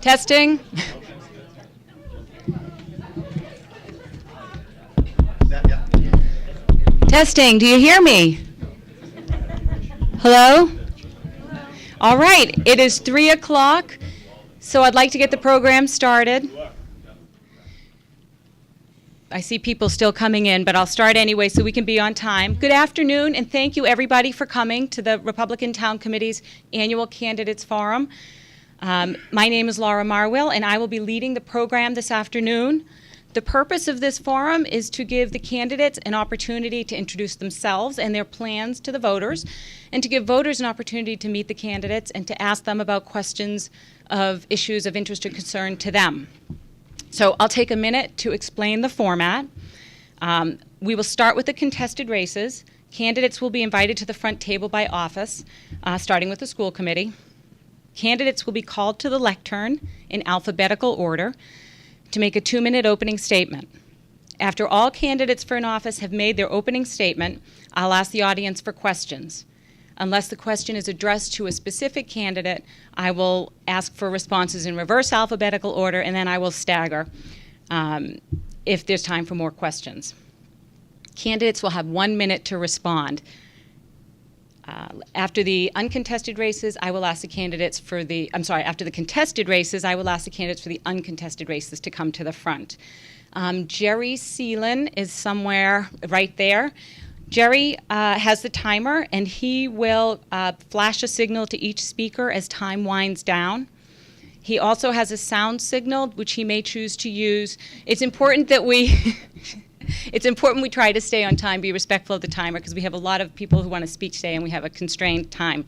Testing. Testing. Do you hear me? Hello? All right. It is 3 o'clock, so I'd like to get the program started. I see people still coming in, but I'll start anyway so we can be on time. Good afternoon, and thank you everybody for coming to the Republican Town Committee's annual Candidates Forum. My name is Laura Marwill, and I will be leading the program this afternoon. The purpose of this forum is to give the candidates an opportunity to introduce themselves and their plans to the voters, and to give voters an opportunity to meet the candidates and to ask them about questions of issues of interest or concern to them. So I'll take a minute to explain the format. We will start with the contested races. Candidates will be invited to the front table by office, starting with the school committee. Candidates will be called to the lectern in alphabetical order to make a 2-minute opening statement. After all candidates for an office have made their opening statement, I'll ask the audience for questions. Unless the question is addressed to a specific candidate, I will ask for responses in reverse alphabetical order, and then I will stagger if there's time for more questions. Candidates will have 1 minute to respond. After the uncontested races, I will ask the candidates for the, after the contested races, I will ask the candidates for the uncontested races to come to the front. Jerry Seelan is somewhere right there. Jerry has the timer, and he will flash a signal to each speaker as time winds down. He also has a sound signal, which he may choose to use. It's important that we we try to stay on time, be respectful of the timer, because we have a lot of people who want to speak today, and we have a constrained time,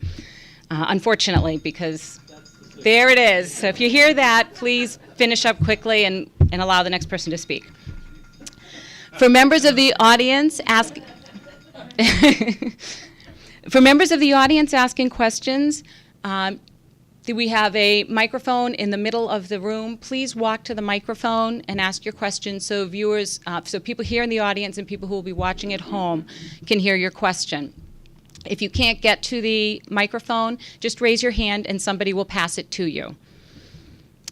unfortunately, because there it is. So if you hear that, please finish up quickly and allow the next person to speak. For members of the audience, For members of the audience asking questions, we have a microphone in the middle of the room. Please walk to the microphone and ask your questions so viewers, so people here in the audience and people who will be watching at home can hear your question. If you can't get to the microphone, just raise your hand and somebody will pass it to you.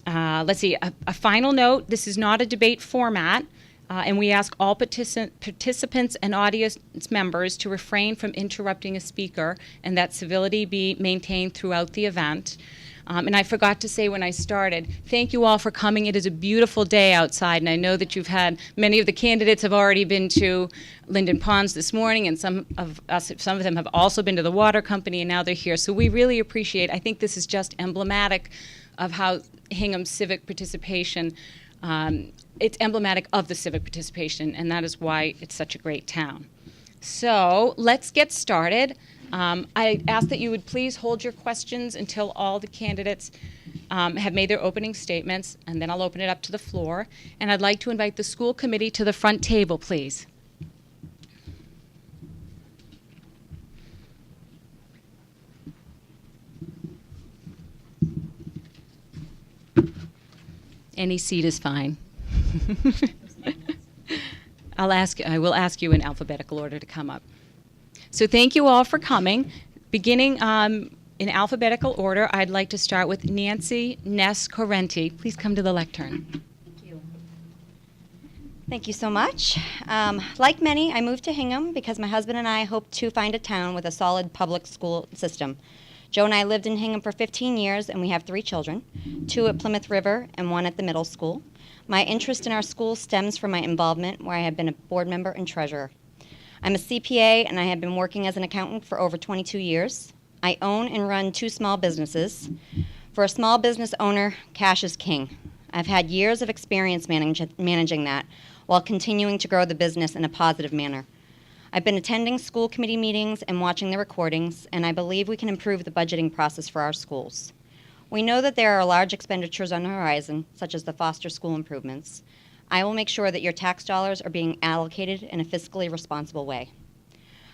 Let's see, a final note, this is not a debate format. And we ask all participants and audience members to refrain from interrupting a speaker and that civility be maintained throughout the event. And I forgot to say when I started, thank you all for coming. It is a beautiful day outside, and I know that many of the candidates have already been to Linden Ponds this morning, and some of them have also been to the water company, and now they're here. So we really appreciate, I think this is just emblematic of how Hingham's civic participation it's emblematic of the civic participation, and that is why it's such a great town. So let's get started. I ask that you would please hold your questions until all the candidates have made their opening statements, and then I'll open it up to the floor. And I'd like to invite the school committee to the front table, please. Any seat is fine. I will ask you in alphabetical order to come up. So thank you all for coming. Beginning in alphabetical order, I'd like to start with Nancy Ness Correnti. Please come to the lectern. Thank you. Thank you so much. Like many, I moved to Hingham because my husband and I hoped to find a town with a solid public school system. Joe and I lived in Hingham for 15 years, and we have 3 children, 2 at Plymouth River and 1 at the middle school. My interest in our school stems from my involvement, where I have been a board member and treasurer. I'm a CPA, and I have been working as an accountant for over 22 years. I own and run 2 small businesses. For a small business owner, cash is king. I've had years of experience managing that while continuing to grow the business in a positive manner. I've been attending school committee meetings and watching the recordings, and I believe we can improve the budgeting process for our schools. We know that there are large expenditures on the horizon, such as the Foster School improvements. I will make sure that your tax dollars are being allocated in a fiscally responsible way.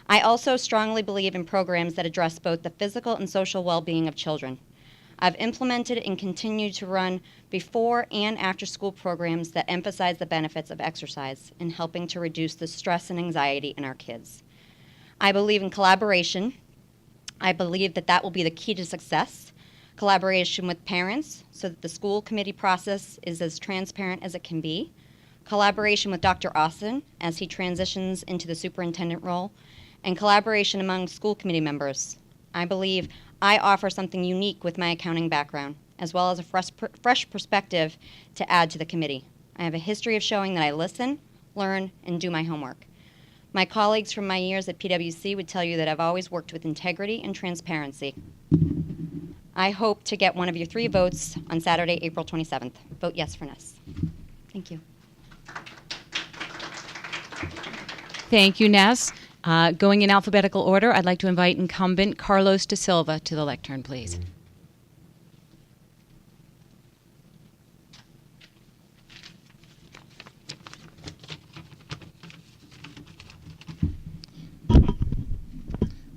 I also strongly believe in programs that address both the physical and social well-being of children. I've implemented and continue to run before and after school programs that emphasize the benefits of exercise in helping to reduce the stress and anxiety in our kids. I believe in collaboration. I believe that will be the key to success. collaboration with parents so that the school committee process is as transparent as it can be, collaboration with Dr. Austin as he transitions into the superintendent role, and collaboration among school committee members. I believe I offer something unique with my accounting background, as well as a fresh perspective to add to the committee. I have a history of showing that I listen, learn, and do my homework. My colleagues from my years at PwC would tell you that I've always worked with integrity and transparency. I hope to get one of your 3 votes on Saturday, April 27th. Vote yes for Ness. Thank you. Thank you, Ness. Going in alphabetical order, I'd like to invite incumbent Carlos De Silva to the lectern, please.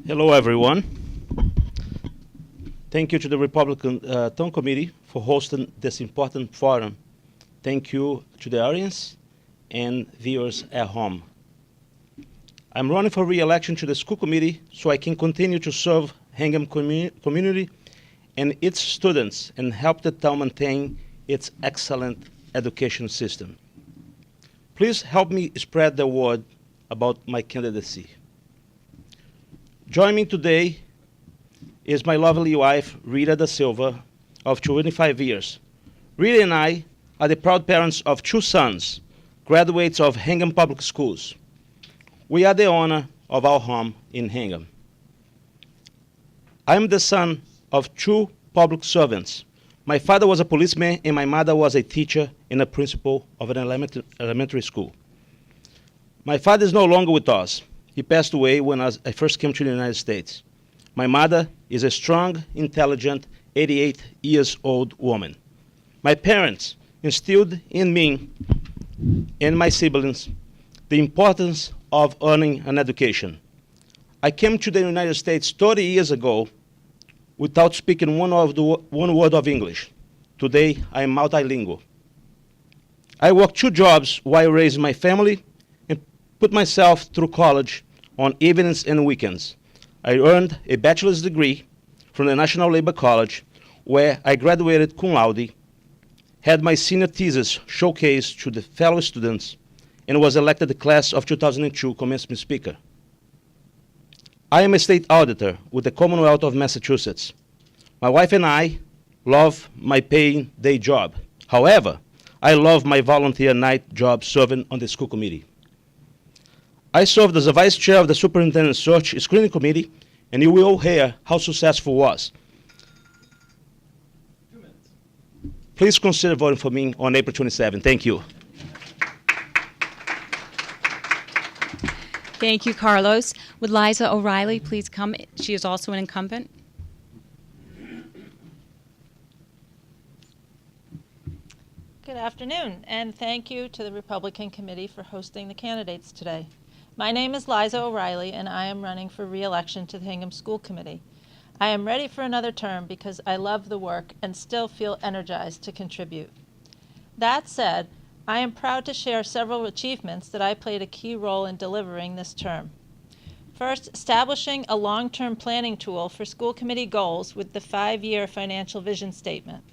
Hello, everyone. Thank you to the Republican Town Committee for hosting this important forum. Thank you to the audience and viewers at home. I'm running for re-election to the school committee so I can continue to serve Hingham community and its students and help the town maintain its excellent education system. Please help me spread the word about my candidacy. Joining me today is my lovely wife, Rita Da Silva, of 25 years. Rita and I are the proud parents of 2 sons, graduates of Hingham Public Schools. We are the owner of our home in Hingham. I am the son of 2 public servants. My father was a policeman and my mother was a teacher and a principal of an elementary school. My father is no longer with us. He passed away when I first came to the United States. My mother is a strong, intelligent, 88-year-old woman. My parents instilled in me and my siblings the importance of earning an education. I came to the United States 30 years ago without speaking one word of English. Today, I am multilingual. I worked 2 jobs while raising my family and put myself through college on evenings and weekends. I earned a bachelor's degree from the National Labor College, where I graduated cum laude, had my senior thesis showcased to the fellow students, and was elected the class of 2002 commencement speaker. I am a state auditor with the Commonwealth of Massachusetts. My wife and I love my paying day job. However, I love my volunteer night job serving on the school committee. I served as a vice chair of the Superintendent Search Screening Committee, and you will hear how successful it was. 2 minutes. Please consider voting for me on April 27. Thank you. Thank you, Carlos. Would Liza O'Reilly please come? She is also an incumbent. Good afternoon, and thank you to the Republican Committee for hosting the candidates today. My name is Liza O'Reilly, and I am running for re-election to the Hingham School Committee. I am ready for another term because I love the work and still feel energized to contribute. That said, I am proud to share several achievements that I played a key role in delivering this term. First, establishing a long-term planning tool for school committee goals with the 5-year financial vision statement.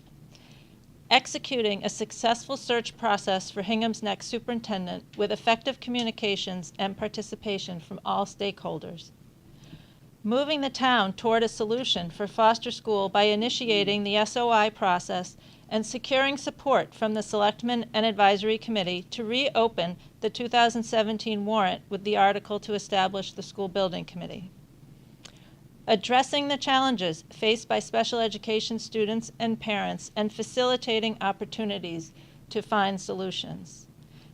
Executing a successful search process for Hingham's next superintendent with effective communications and participation from all stakeholders. Moving the town toward a solution for Foster School by initiating the SOI process and securing support from the Selectmen and Advisory Committee to reopen the 2017 warrant with the article to establish the School Building Committee. Addressing the challenges faced by special education students and parents and facilitating opportunities to find solutions.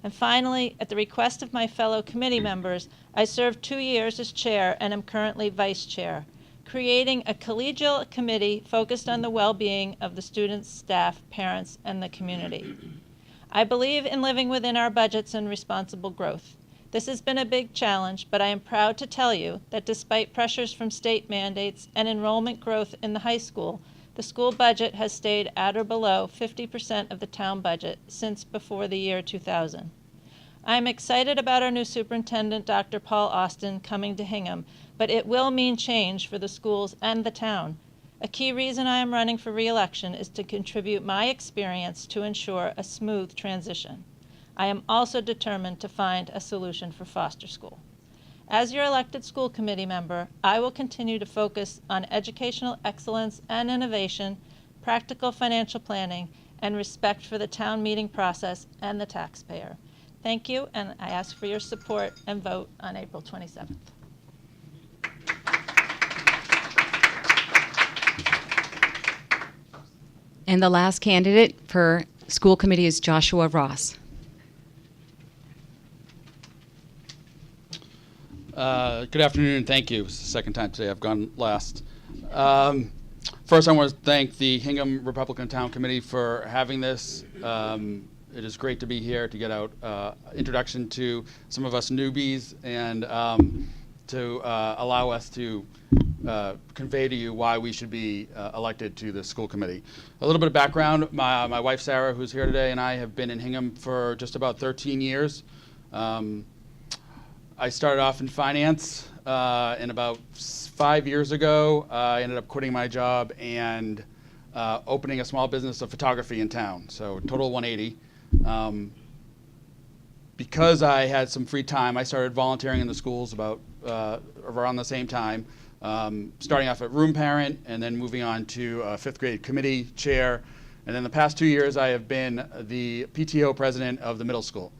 And finally, at the request of my fellow committee members, I served 2 years as chair and am currently vice chair, creating a collegial committee focused on the well-being of the students, staff, parents, and the community. I believe in living within our budgets and responsible growth. This has been a big challenge, but I am proud to tell you that despite pressures from state mandates and enrollment growth in the high school, the school budget has stayed at or below 50% of the town budget since before the year 2000. I am excited about our new superintendent, Dr. Paul Austin, coming to Hingham, but it will mean change for the schools and the town. A key reason I am running for re-election is to contribute my experience to ensure a smooth transition. I am also determined to find a solution for Foster School. As your elected school committee member, I will continue to focus on educational excellence and innovation, practical financial planning, and respect for the town meeting process and the taxpayer. Thank you, and I ask for your support and vote on April 27th. And the last candidate for school committee is Joshua Ross. Good afternoon, thank you. It's the second time today I've gone last. First, I want to thank the Hingham Republican Town Committee for having this. It is great to be here to get out introduction to some of us newbies and to allow us to convey to you why we should be elected to the school committee. A little bit of background, my wife Sarah, who's here today, and I have been in Hingham for just about 13 years. I started off in finance, and about 5 years ago, I ended up quitting my job and opening a small business of photography in town, so total 180. Because I had some free time, I started volunteering in the schools about around the same time, starting off at room parent and then moving on to fifth grade committee chair. And then the past 2 years, I have been the PTO president of the middle school,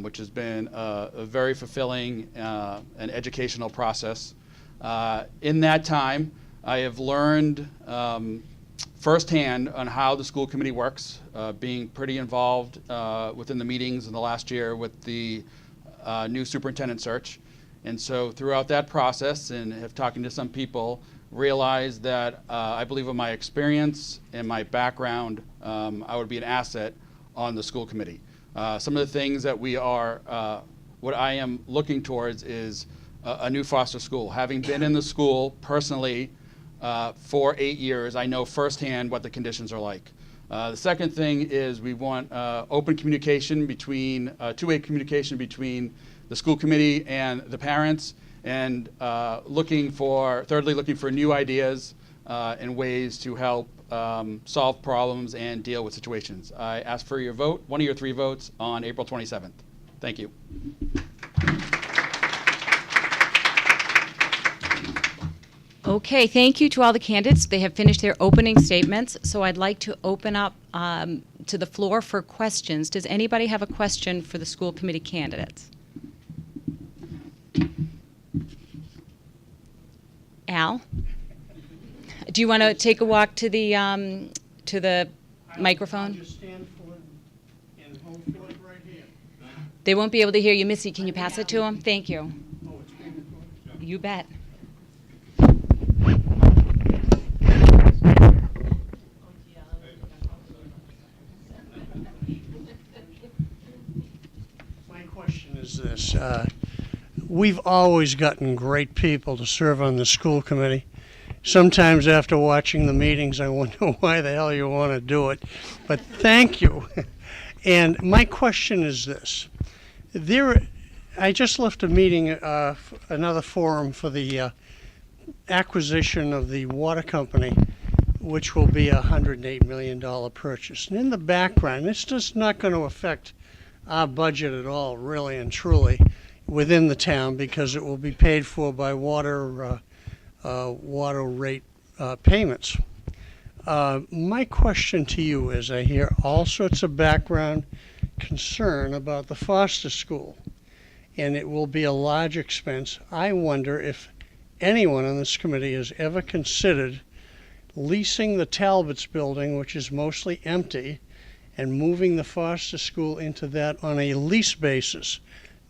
which has been a very fulfilling and educational process. In that time, I have learned firsthand on how the school committee works, being pretty involved within the meetings in the last year with the new superintendent search. And so throughout that process, and have talking to some people, realized that I believe with my experience and my background, I would be an asset on the school committee. Some of the things that we are, what I am looking towards is a new foster school. Having been in the school personally for 8 years, I know firsthand what the conditions are like. The second thing is we want open communication between, two-way communication between the school committee and the parents, and thirdly, looking for new ideas and ways to help solve problems and deal with situations. I ask for your vote, one of your 3 votes, on April 27th. Thank you. Okay, thank you to all the candidates. They have finished their opening statements, so I'd like to open up to the floor for questions. Does anybody have a question for the school committee candidates? Al, do you want to take a walk to the microphone? I'll just stand for it and hold for it right here. They won't be able to hear you, Missy. Can you pass it to them? Thank you. Oh, it's being recorded? You bet. My question is this. We've always gotten great people to serve on the school committee. Sometimes after watching the meetings, I wonder why the hell you want to do it. But thank you. And my question is this. I just left a meeting, another forum for the acquisition of the water company, which will be a $108 million purchase. And in the background, it's just not going to affect our budget at all, really and truly, within the town, because it will be paid for by water rate payments. My question to you is, I hear all sorts of background concern about the foster school, and it will be a large expense. I wonder if anyone on this committee has ever considered leasing the Talbots building, which is mostly empty, and moving the foster school into that on a lease basis,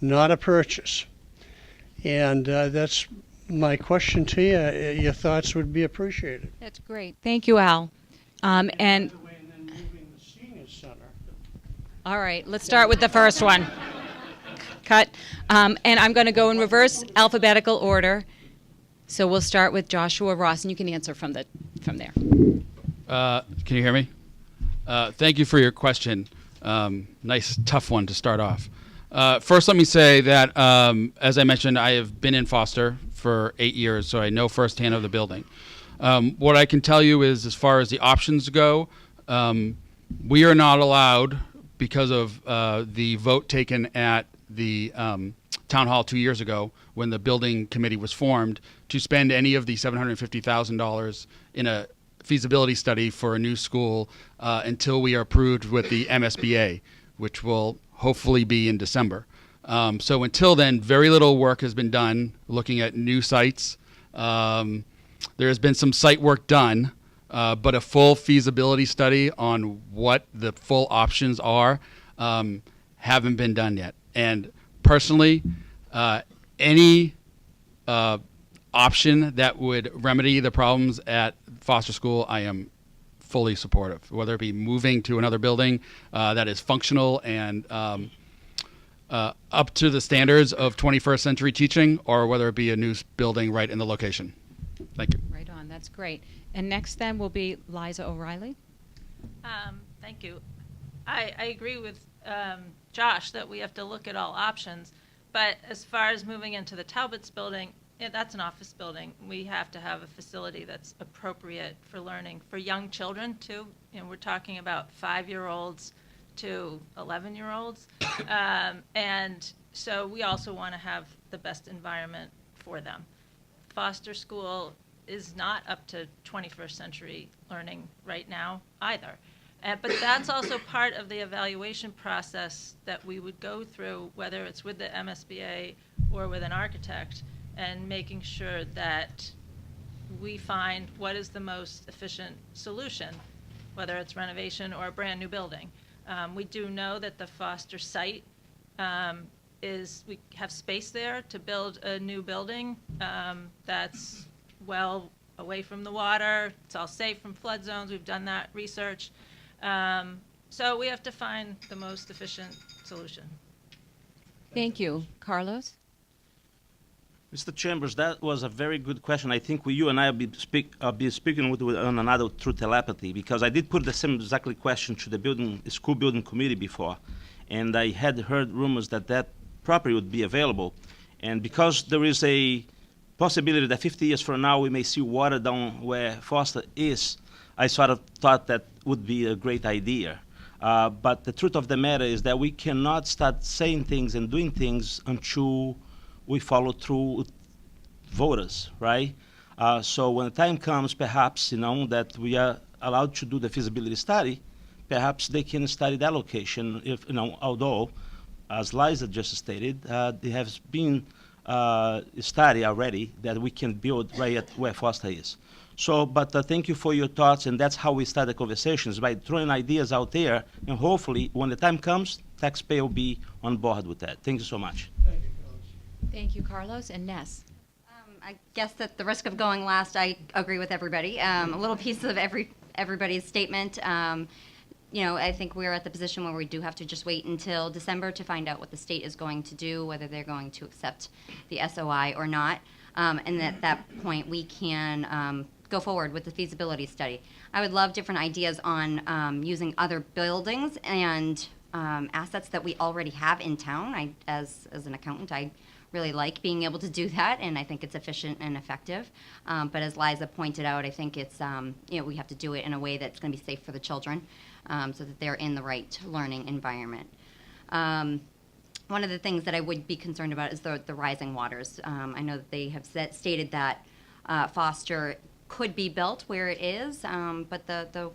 not a purchase. And that's my question to you. Your thoughts would be appreciated. That's great. Thank you, Al. And By the way, and then moving the senior center. all right, let's start with the first one. Cut. And I'm going to go in reverse alphabetical order. So we'll start with Joshua Ross, and you can answer from there. Can you hear me? Thank you for your question. Nice, tough one to start off. First, let me say that, as I mentioned, I have been in foster for 8 years, so I know firsthand of the building. What I can tell you is, as far as the options go, we are not allowed, because of the vote taken at the town hall 2 years ago when the building committee was formed, to spend any of the $750,000 in a feasibility study for a new school until we are approved with the MSBA, which will hopefully be in December. So until then, very little work has been done looking at new sites. There has been some site work done, but a full feasibility study on what the full options are haven't been done yet. And personally, any option that would remedy the problems at Foster School, I am fully supportive, whether it be moving to another building that is functional and up to the standards of 21st century teaching, or whether it be a new building right in the location. Thank you. Right on. That's great. And next then will be Liza O'Reilly. Thank you. I agree with Josh that we have to look at all options. But as far as moving into the Talbots building, that's an office building. We have to have a facility that's appropriate for learning for young children too. You know, we're talking about 5-year-olds to 11-year-olds. And so we also want to have the best environment for them. Foster school is not up to 21st century learning right now either. But that's also part of the evaluation process that we would go through, whether it's with the MSBA or with an architect, and making sure that we find what is the most efficient solution, whether it's renovation or a brand new building. We do know that the Foster site we have space there to build a new building that's well away from the water. It's all safe from flood zones. We've done that research. So we have to find the most efficient solution. Thank you. Carlos? Mr. Chambers, that was a very good question. I think you and I will be speaking with one another through telepathy, because I did put the same exactly question to the school building committee before, and I had heard rumors that property would be available, and because there is a possibility that 50 years from now we may see water down where Foster is, I sort of thought that would be a great idea. But the truth of the matter is that we cannot start saying things and doing things until we follow through with voters, right? So when the time comes, perhaps, that we are allowed to do the feasibility study, perhaps they can study that location, although, as Liza just stated, there has been a study already that we can build right at where Foster is. So, but thank you for your thoughts, and that's how we start the conversations, by throwing ideas out there, and hopefully, when the time comes, taxpayer will be on board with that. Thank you so much. Thank you, Carlos. And Ness? I guess at the risk of going last, I agree with everybody. A little piece of everybody's statement. I think we're at the position where we do have to just wait until December to find out what the state is going to do, whether they're going to accept the SOI or not. And at that point, we can go forward with the feasibility study. I would love different ideas on using other buildings and assets that we already have in town. As an accountant, I really like being able to do that, and I think it's efficient and effective. But as Liza pointed out, I think it's we have to do it in a way that's going to be safe for the children, so that they're in the right learning environment. One of the things that I would be concerned about is the rising waters. I know that they have stated that Foster could be built where it is, but the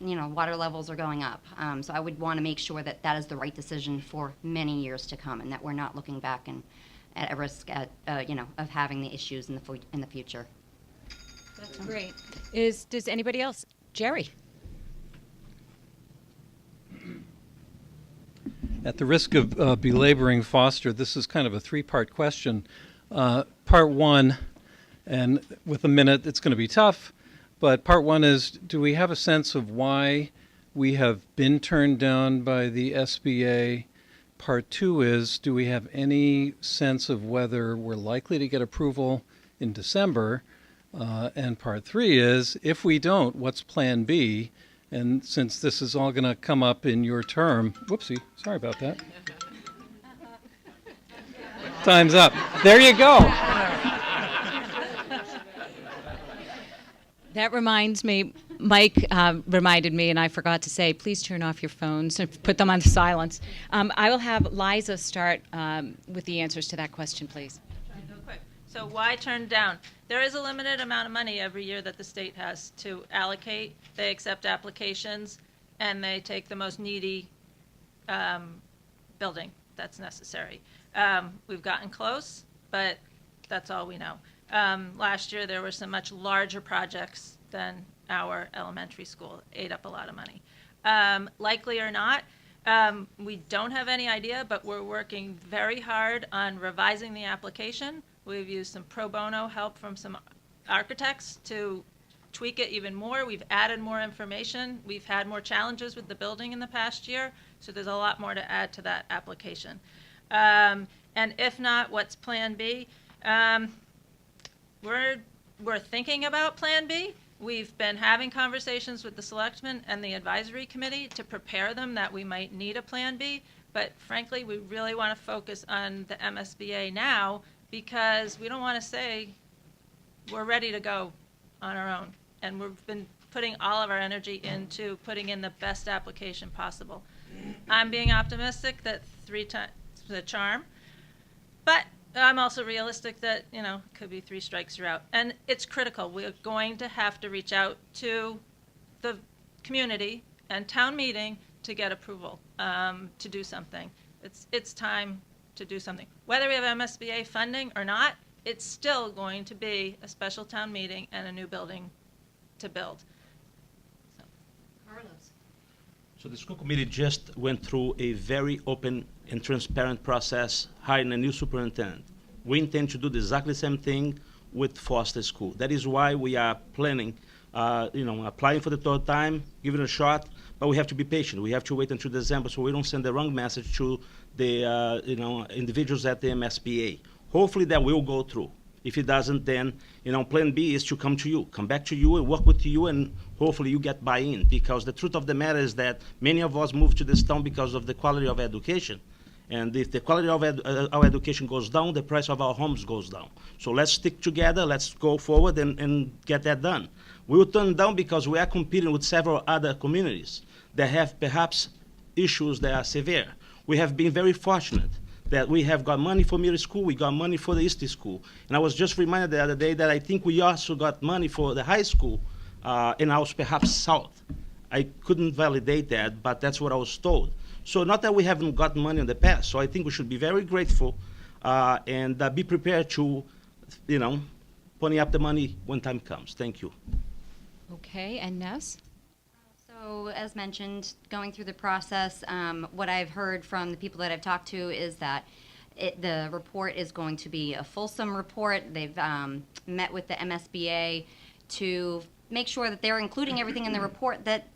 water levels are going up. So I would want to make sure that that is the right decision for many years to come, and that we're not looking back and at a risk of having the issues in the future. That's great. Does anybody else? Jerry? At the risk of belaboring Foster, this is kind of a three-part question. Part one, and with a minute, it's going to be tough, but part one is, do we have a sense of why we have been turned down by the SBA? Part two is, do we have any sense of whether we're likely to get approval in December? And part three is, if we don't, what's plan B? And since this is all going to come up in your term, whoopsie, sorry about that. Time's up. There you go. That reminds me, Mike reminded me, and I forgot to say, please turn off your phones and put them on silence. I will have Liza start with the answers to that question, please. Try and go quick. So why turn down? There is a limited amount of money every year that the state has to allocate. They accept applications, and they take the most needy building that's necessary. We've gotten close, but that's all we know. Last year, there were some much larger projects than our elementary school. Ate up a lot of money. Likely or not, we don't have any idea, but we're working very hard on revising the application. We've used some pro bono help from some architects to tweak it even more. We've added more information. We've had more challenges with the building in the past year, so there's a lot more to add to that application. And if not, what's Plan B? We're thinking about Plan B. We've been having conversations with the selectmen and the advisory committee to prepare them that we might need a Plan B. But frankly, we really want to focus on the MSBA now because we don't want to say we're ready to go on our own. And we've been putting all of our energy into putting in the best application possible. I'm being optimistic that 3 times the charm, but I'm also realistic that, it could be 3 strikes you're out. And it's critical. We're going to have to reach out to the community and town meeting to get approval to do something. It's time to do something. Whether we have MSBA funding or not, it's still going to be a special town meeting and a new building to build. So, Carlos. So the school committee just went through a very open and transparent process hiring a new superintendent. We intend to do exactly the same thing with Foster School. That is why we are planning, applying for the 3rd time, give it a shot, but we have to be patient. We have to wait until December so we don't send the wrong message to the individuals at the MSBA. Hopefully that will go through. If it doesn't, then Plan B is to come back to you and work with you, and hopefully you get buy-in. Because the truth of the matter is that many of us moved to this town because of the quality of education, and if the quality of our education goes down, the price of our homes goes down. So let's stick together. Let's go forward and get that done. We will turn down because we are competing with several other communities that have perhaps issues that are severe. We have been very fortunate that we have got money for middle school, we got money for the East School. And I was just reminded the other day that I think we also got money for the high school, and also perhaps South. I couldn't validate that, but that's what I was told. So not that we haven't gotten money in the past, so I think we should be very grateful and be prepared to, pony up the money when time comes. Thank you. Okay, and Ness? So, as mentioned, going through the process, what I've heard from the people that I've talked to is that the report is going to be a fulsome report. They've met with the MSBA to make sure that they're including everything in the report that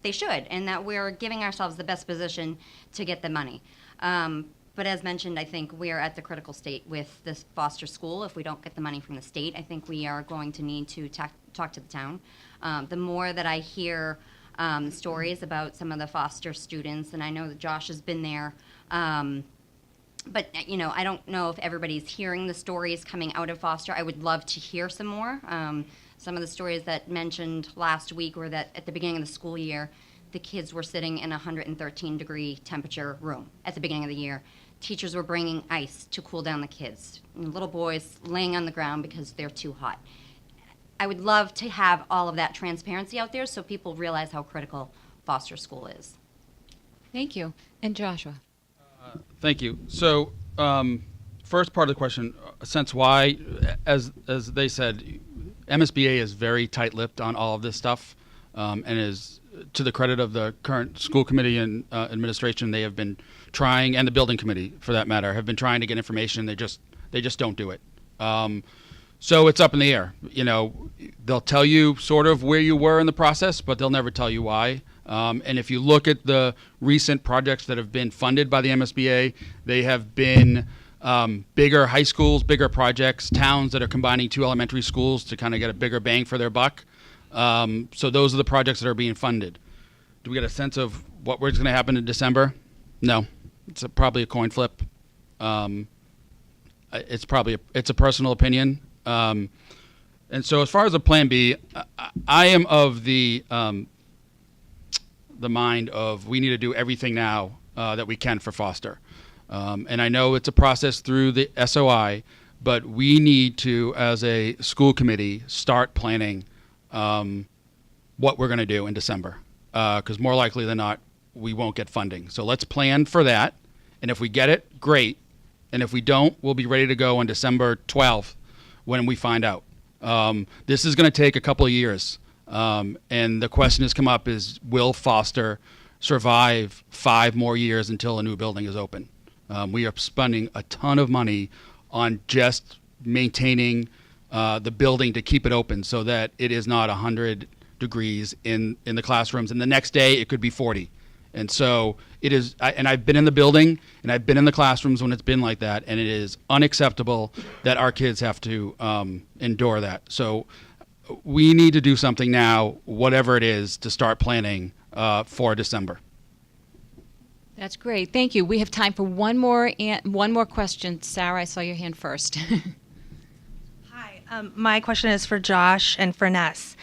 they should, and that we're giving ourselves the best position to get the money. But as mentioned, I think we are at the critical state with this Foster School. If we don't get the money from the state, I think we are going to need to talk to the town. The more that I hear stories about some of the Foster students, and I know that Josh has been there, but I don't know if everybody's hearing the stories coming out of Foster. I would love to hear some more. Some of the stories that mentioned last week were that at the beginning of the school year, the kids were sitting in a 113-degree temperature room at the beginning of the year. Teachers were bringing ice to cool down the kids. And little boys laying on the ground because they're too hot. I would love to have all of that transparency out there so people realize how critical Foster School is. Thank you. And Joshua? Thank you. So, first part of the question, since why, as they said, MSBA is very tight-lipped on all of this stuff, and is, to the credit of the current school committee and administration, they have been trying, and the building committee, for that matter, have been trying to get information. They just don't do it. So it's up in the air. They'll tell you sort of where you were in the process, but they'll never tell you why. And if you look at the recent projects that have been funded by the MSBA, they have been bigger high schools, bigger projects, towns that are combining 2 elementary schools to kind of get a bigger bang for their buck. So those are the projects that are being funded. Do we get a sense of what was going to happen in December? No. It's probably a coin flip. It's a personal opinion. And so as far as a plan B, I am of the mind of we need to do everything now that we can for Foster. And I know it's a process through the SOI, but we need to, as a school committee, start planning what we're going to do in December. Because more likely than not, we won't get funding. So let's plan for that. And if we get it, great. And if we don't, we'll be ready to go on December 12th when we find out. This is going to take a couple of years. And the question has come up is, will Foster survive 5 more years until a new building is open? We are spending a ton of money on just maintaining the building to keep it open so that it is not 100 degrees in the classrooms. And the next day it could be 40. And so it is, and I've been in the building and I've been in the classrooms when it's been like that, and it is unacceptable that our kids have to endure that. So we need to do something now, whatever it is, to start planning for December. That's great. Thank you. We have time for one more question. Sarah, I saw your hand first. Hi. My question is for Josh and for Ness.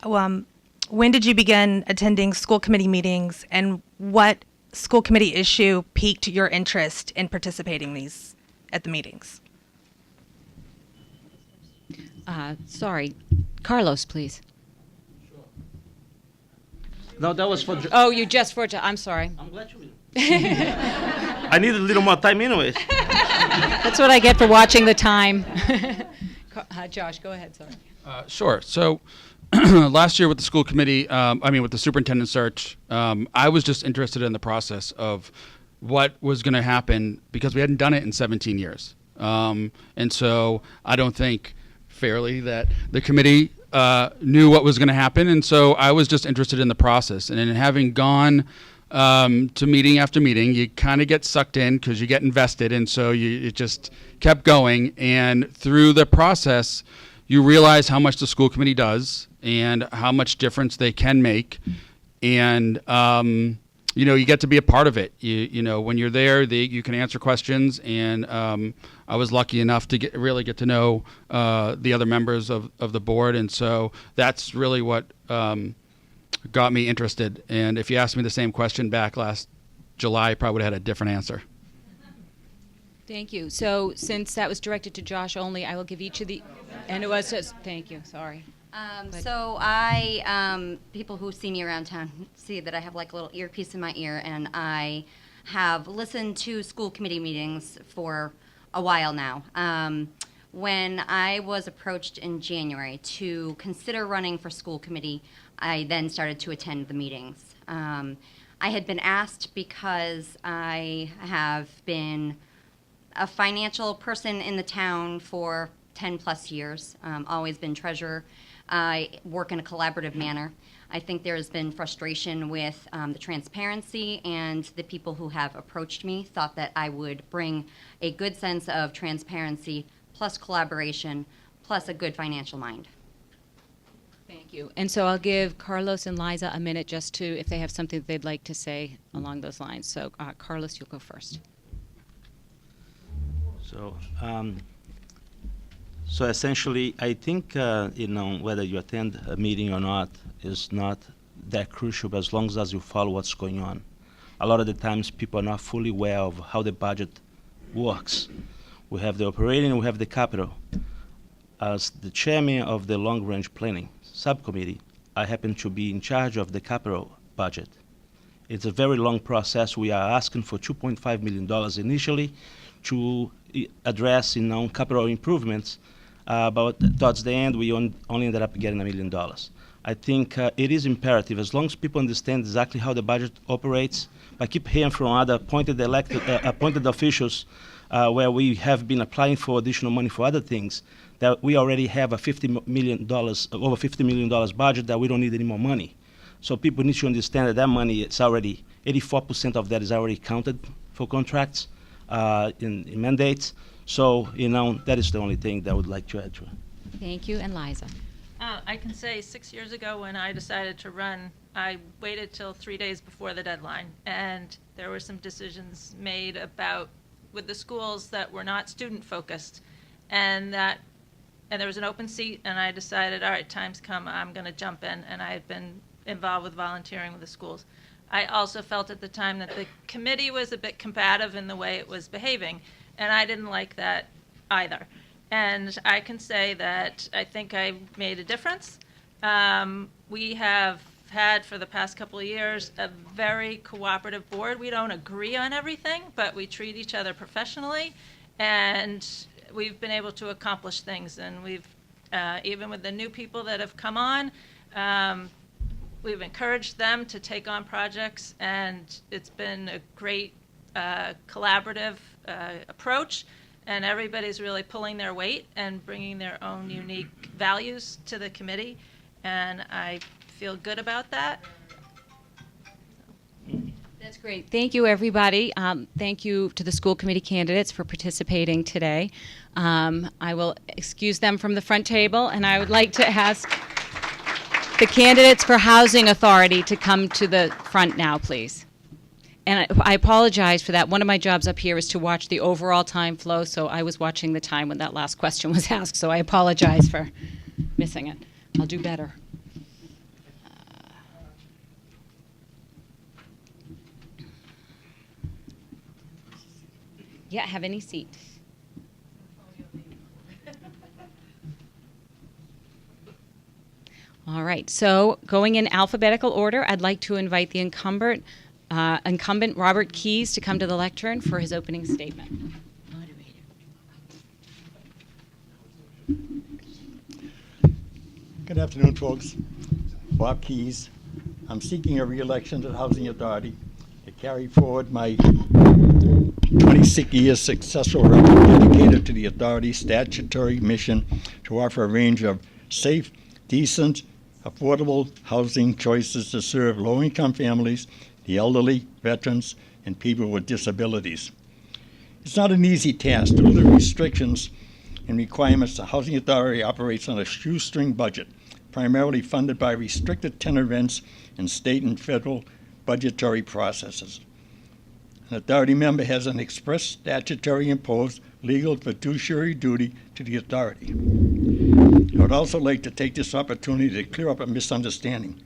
When did you begin attending school committee meetings, and what school committee issue piqued your interest in participating at the meetings? Sorry. Carlos, please. No, that was for. Oh, you just for. I'm sorry. I'm glad you. I need a little more time, anyways. That's what I get for watching the time. Josh, go ahead. Sorry. Sure. So last year with the school committee, with the superintendent search, I was just interested in the process of what was going to happen because we hadn't done it in 17 years. And so I don't think fairly that the committee knew what was going to happen. And so I was just interested in the process. And in having gone to meeting after meeting, you kind of get sucked in because you get invested. And so it just kept going. And through the process, you realize how much the school committee does and how much difference they can make. And, you get to be a part of it. When you're there, you can answer questions. And I was lucky enough to really get to know the other members of the board. And so that's really what got me interested. And if you asked me the same question back last July, I probably would have had a different answer. Thank you. So since that was directed to Josh only, I will give each of the, and it was just, thank you, sorry. So people who see me around town see that I have like a little earpiece in my ear, and I have listened to school committee meetings for a while now. When I was approached in January to consider running for school committee, I then started to attend the meetings. I had been asked because I have been a financial person in the town for 10 plus years, always been treasurer. I work in a collaborative manner. I think there has been frustration with the transparency, and the people who have approached me thought that I would bring a good sense of transparency plus collaboration plus a good financial mind. Thank you. And so I'll give Carlos and Liza a minute just to, if they have something they'd like to say along those lines. So Carlos, you'll go first. So essentially, I think, whether you attend a meeting or not is not that crucial, but as long as you follow what's going on. A lot of the times, people are not fully aware of how the budget works. We have the operating, we have the capital. As the chairman of the long-range planning subcommittee, I happen to be in charge of the capital budget. It's a very long process. We are asking for $2.5 million initially to address capital improvements, but towards the end we only ended up getting $1 million. I think it is imperative, as long as people understand exactly how the budget operates. I keep hearing from other appointed officials where we have been applying for additional money for other things, that we already have a over $50 million budget, that we don't need any more money. So people need to understand that money, it's already, 84% of that is already counted for contracts. In mandates. So, that is the only thing that I would like to add to it. Thank you. And Liza. I can say 6 years ago when I decided to run, I waited till 3 days before the deadline. And there were some decisions made with the schools that were not student focused, and that and there was an open seat, and I decided, all right, time's come, I'm going to jump in, and I had been involved with volunteering with the schools. I also felt at the time that the committee was a bit combative in the way it was behaving, and I didn't like that either. And I can say that I think I made a difference. We have had for the past couple of years a very cooperative board. We don't agree on everything, but we treat each other professionally, and we've been able to accomplish things. And we've, even with the new people that have come on, we've encouraged them to take on projects, and it's been a great collaborative approach, and everybody's really pulling their weight and bringing their own unique values to the committee, and I feel good about that. That's great. Thank you, everybody. Thank you to the school committee candidates for participating today. I will excuse them from the front table, and I would like to ask the candidates for Housing Authority to come to the front now, please. And I apologize for that. One of my jobs up here is to watch the overall time flow, so I was watching the time when that last question was asked, so I apologize for missing it. I'll do better. Yeah, have any seat. All right, so going in alphabetical order, I'd like to invite the incumbent Robert Keyes to come to the lectern for his opening statement. Good afternoon, folks. Bob Keyes. I'm seeking a re-election to the Housing Authority to carry forward my 26-year successful record dedicated to the authority's statutory mission to offer a range of safe, decent, affordable housing choices to serve low-income families, the elderly, veterans, and people with disabilities. It's not an easy task due to the restrictions and requirements. The Housing Authority operates on a shoestring budget, primarily funded by restricted tenant rents and state and federal budgetary processes. An authority member has an express statutory imposed legal fiduciary duty to the authority. I would also like to take this opportunity to clear up a misunderstanding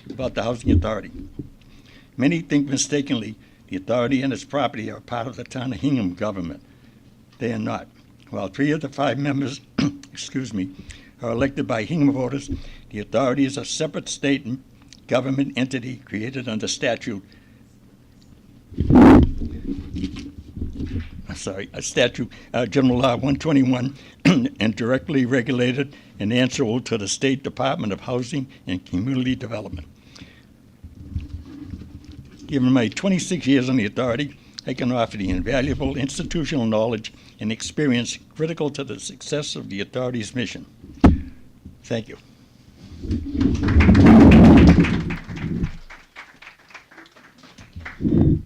about the Housing Authority. Many think mistakenly the authority and its property are part of the town of Hingham government. They are not. While 3 of the 5 members are elected by Hingham voters, the authority is a separate state government entity created under statute. General Law 121, and directly regulated and answerable to the State Department of Housing and Community Development. Given my 26 years on the authority, I can offer the invaluable institutional knowledge and experience critical to the success of the authority's mission. Thank you.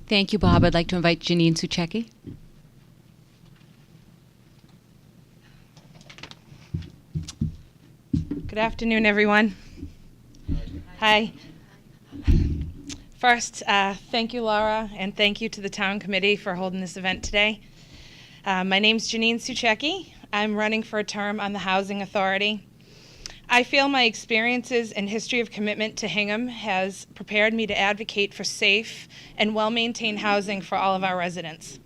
Thank you, Bob. I'd like to invite Janine Suchecki. Good afternoon, everyone. Hi. First, thank you, Laura, and thank you to the town committee for holding this event today. My name's Janine Suchecki. I'm running for a term on the Housing Authority. I feel my experiences and history of commitment to Hingham has prepared me to advocate for safe and well-maintained housing for all of our residents.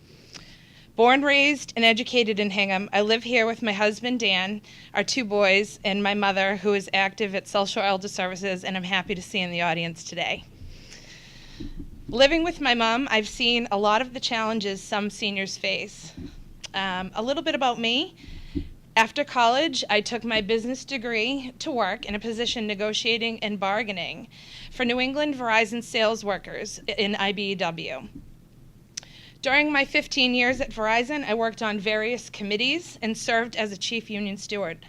Born, raised, and educated in Hingham, I live here with my husband, Dan, our 2 boys, and my mother, who is active at South Shore Elder Services, and I'm happy to see in the audience today. Living with my mom, I've seen a lot of the challenges some seniors face. A little bit about me. After college, I took my business degree to work in a position negotiating and bargaining for New England Verizon sales workers in IBEW. During my 15 years at Verizon, I worked on various committees and served as a chief union steward.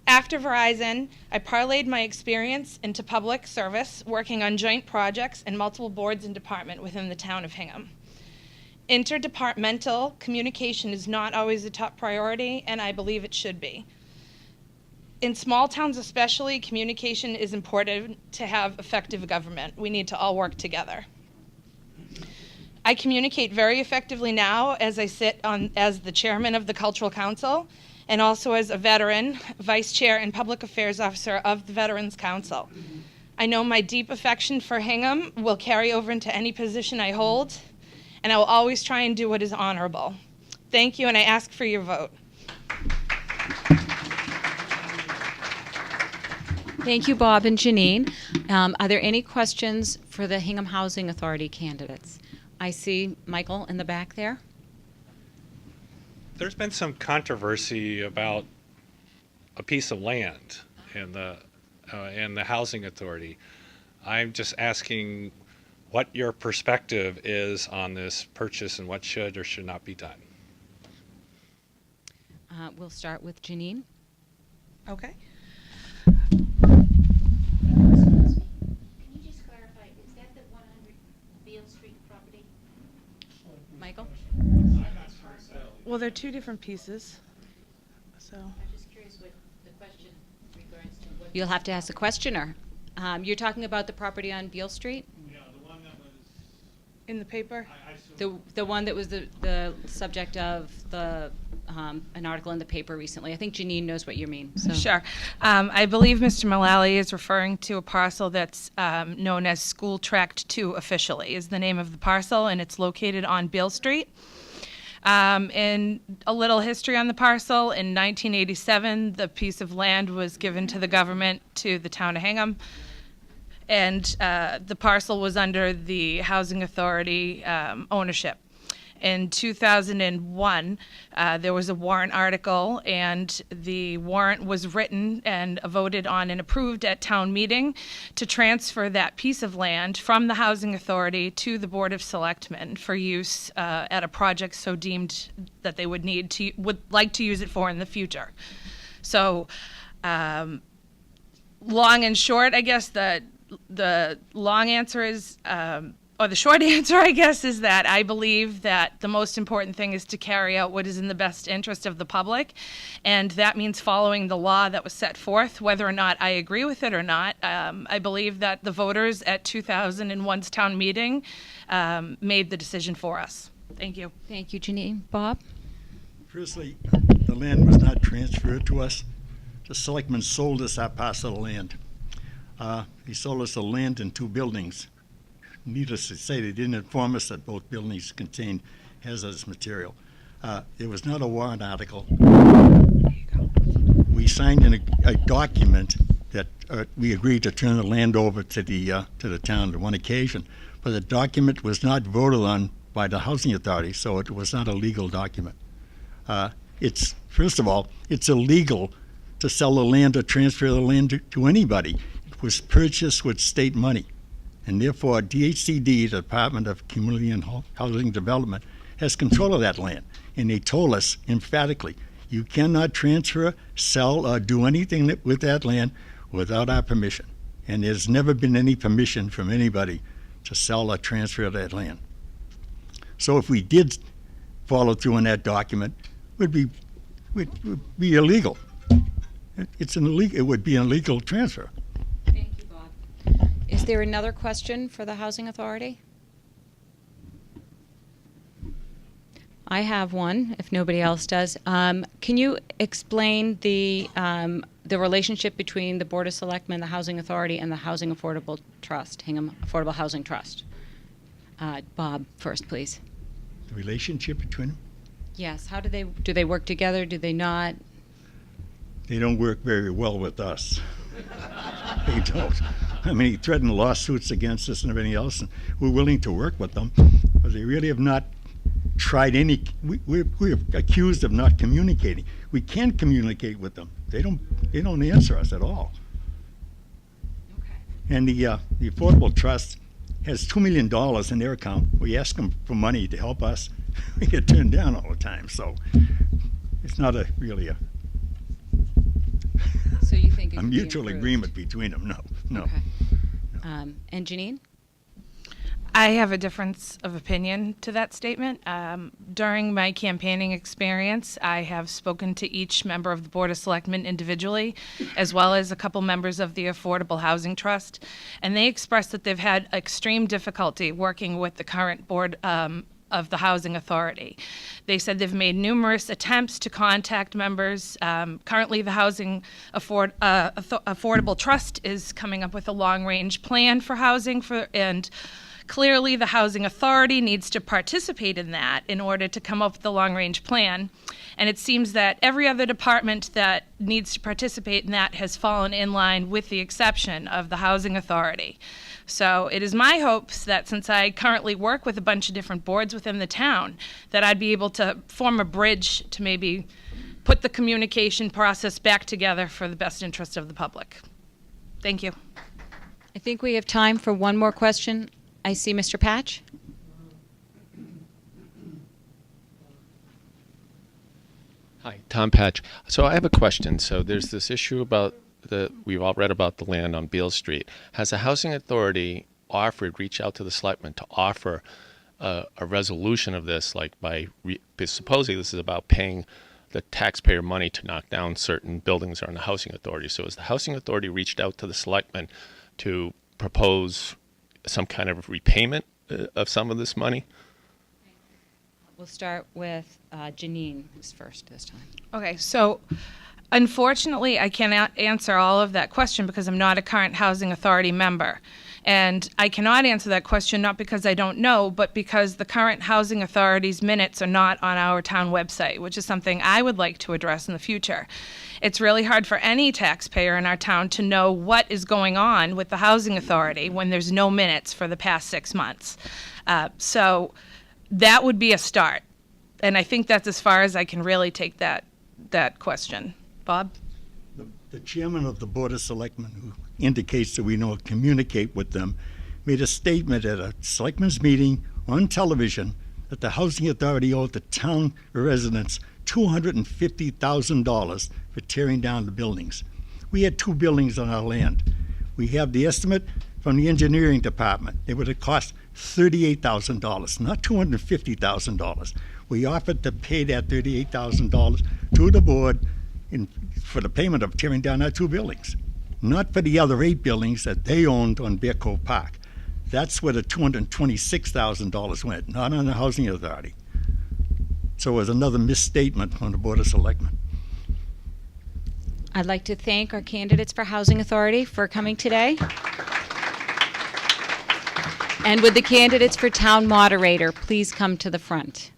After Verizon, I parlayed my experience into public service, working on joint projects and multiple boards and departments within the town of Hingham. Interdepartmental communication is not always a top priority, and I believe it should be. In small towns especially, communication is important to have effective government. We need to all work together. I communicate very effectively now as I sit on as the chairman of the Cultural Council, and also as a veteran, vice chair and public affairs officer of the Veterans Council. I know my deep affection for Hingham will carry over into any position I hold, and I will always try and do what is honorable. Thank you, and I ask for your vote. Thank you, Bob and Janine. Are there any questions for the Hingham Housing Authority candidates? I see Michael in the back there. There's been some controversy about a piece of land in the Housing Authority. I'm just asking what your perspective is on this purchase and what should or should not be done. We'll start with Janine. Okay. Can you just clarify, is that the 100 Beale Street property? Michael? Well, they're two different pieces, so. I'm just curious what the question regards to what. You'll have to ask the questioner. You're talking about the property on Beale Street? Yeah, the one that was. In the paper? The one that was the subject of the an article in the paper recently. I think Janine knows what you mean. So. Sure. I believe Mr. Mullally is referring to a parcel that's known as School Tract 2 officially, is the name of the parcel, and it's located on Beale Street. And a little history on the parcel. In 1987, the piece of land was given to the government, to the town of Hingham. And the parcel was under the Housing Authority ownership. In 2001, there was a warrant article, and the warrant was written and voted on and approved at town meeting to transfer that piece of land from the Housing Authority to the Board of Selectmen for use at a project so deemed that they would like to use it for in the future. So, long and short, I guess the long answer is. Or the short answer, I guess, is that I believe that the most important thing is to carry out what is in the best interest of the public, and that means following the law that was set forth, whether or not I agree with it or not. I believe that the voters at 2001's town meeting made the decision for us. Thank you. Thank you, Janine. Bob? Firstly, the land was not transferred to us. The selectmen sold us that parcel of land. He sold us the land and two buildings. Needless to say, they didn't inform us that both buildings contained hazardous material. It was not a warrant article. We signed a document that we agreed to turn the land over to the town on one occasion, but the document was not voted on by the Housing Authority, so it was not a legal document. First of all, it's illegal to sell the land or transfer the land to anybody. It was purchased with state money. And therefore, DHCD, the Department of Community and Housing Development, has control of that land. And they told us emphatically, you cannot transfer, sell, or do anything with that land without our permission. And there's never been any permission from anybody to sell or transfer that land. So if we did follow through on that document, it would be illegal. It would be an illegal transfer. Thank you, Bob. Is there another question for the Housing Authority? I have one, if nobody else does. Can you explain the relationship between the Board of Selectmen, the Housing Authority, and the Housing Affordable Trust, Hingham Affordable Housing Trust? Bob, first, please. The relationship between them? Yes. How do they work together? Do they not? They don't work very well with us. They don't. I mean, he threatened lawsuits against us and everything else, and we're willing to work with them, but they really have not tried any. We're accused of not communicating. We can't communicate with them. They don't answer us at all. Okay. And the Affordable Trust has $2 million in their account. We ask them for money to help us. We get turned down all the time, so it's not really a. So you think it a could be mutual improved? agreement between them? No. Okay. And Janine? I have a difference of opinion to that statement. During my campaigning experience, I have spoken to each member of the Board of Selectmen individually, as well as a couple members of the Affordable Housing Trust, and they expressed that they've had extreme difficulty working with the current Board of the Housing Authority. They said they've made numerous attempts to contact members. Currently, the Housing Affordable Trust is coming up with a long-range plan for housing, and clearly the Housing Authority needs to participate in that in order to come up with the long-range plan. And it seems that every other department that needs to participate in that has fallen in line, with the exception of the Housing Authority. So it is my hopes that, since I currently work with a bunch of different boards within the town, that I'd be able to form a bridge to maybe put the communication process back together for the best interest of the public. Thank you. I think we have time for one more question. I see Mr. Patch. Hi, Tom Patch. So I have a question. So there's this issue about we've all read about the land on Beale Street. Has the Housing Authority reached out to the selectmen to offer a resolution of this, like because supposedly this is about paying the taxpayer money to knock down certain buildings on the Housing Authority. So has the Housing Authority reached out to the selectmen to propose some kind of repayment of some of this money? We'll start with Janine, who's first this time. Okay, so unfortunately, I cannot answer all of that question because I'm not a current Housing Authority member. And I cannot answer that question not because I don't know, but because the current Housing Authority's minutes are not on our town website, which is something I would like to address in the future. It's really hard for any taxpayer in our town to know what is going on with the Housing Authority when there's no minutes for the past 6 months. So that would be a start. And I think that's as far as I can really take that question. Bob? The chairman of the Board of Selectmen, who indicates that we know communicate with them, made a statement at a selectmen's meeting on television that the Housing Authority owed the town residents $250,000 for tearing down the buildings. We had 2 buildings on our land. We have the estimate from the engineering department. It would have cost $38,000, not $250,000. We offered to pay that $38,000 to the board for the payment of tearing down our 2 buildings, not for the other 8 buildings that they owned on Bear Cove Park. That's where the $226,000 went, not on the Housing Authority. So it was another misstatement from the Board of Selectmen. I'd like to thank our candidates for Housing Authority for coming today. And would the candidates for Town Moderator please come to the front?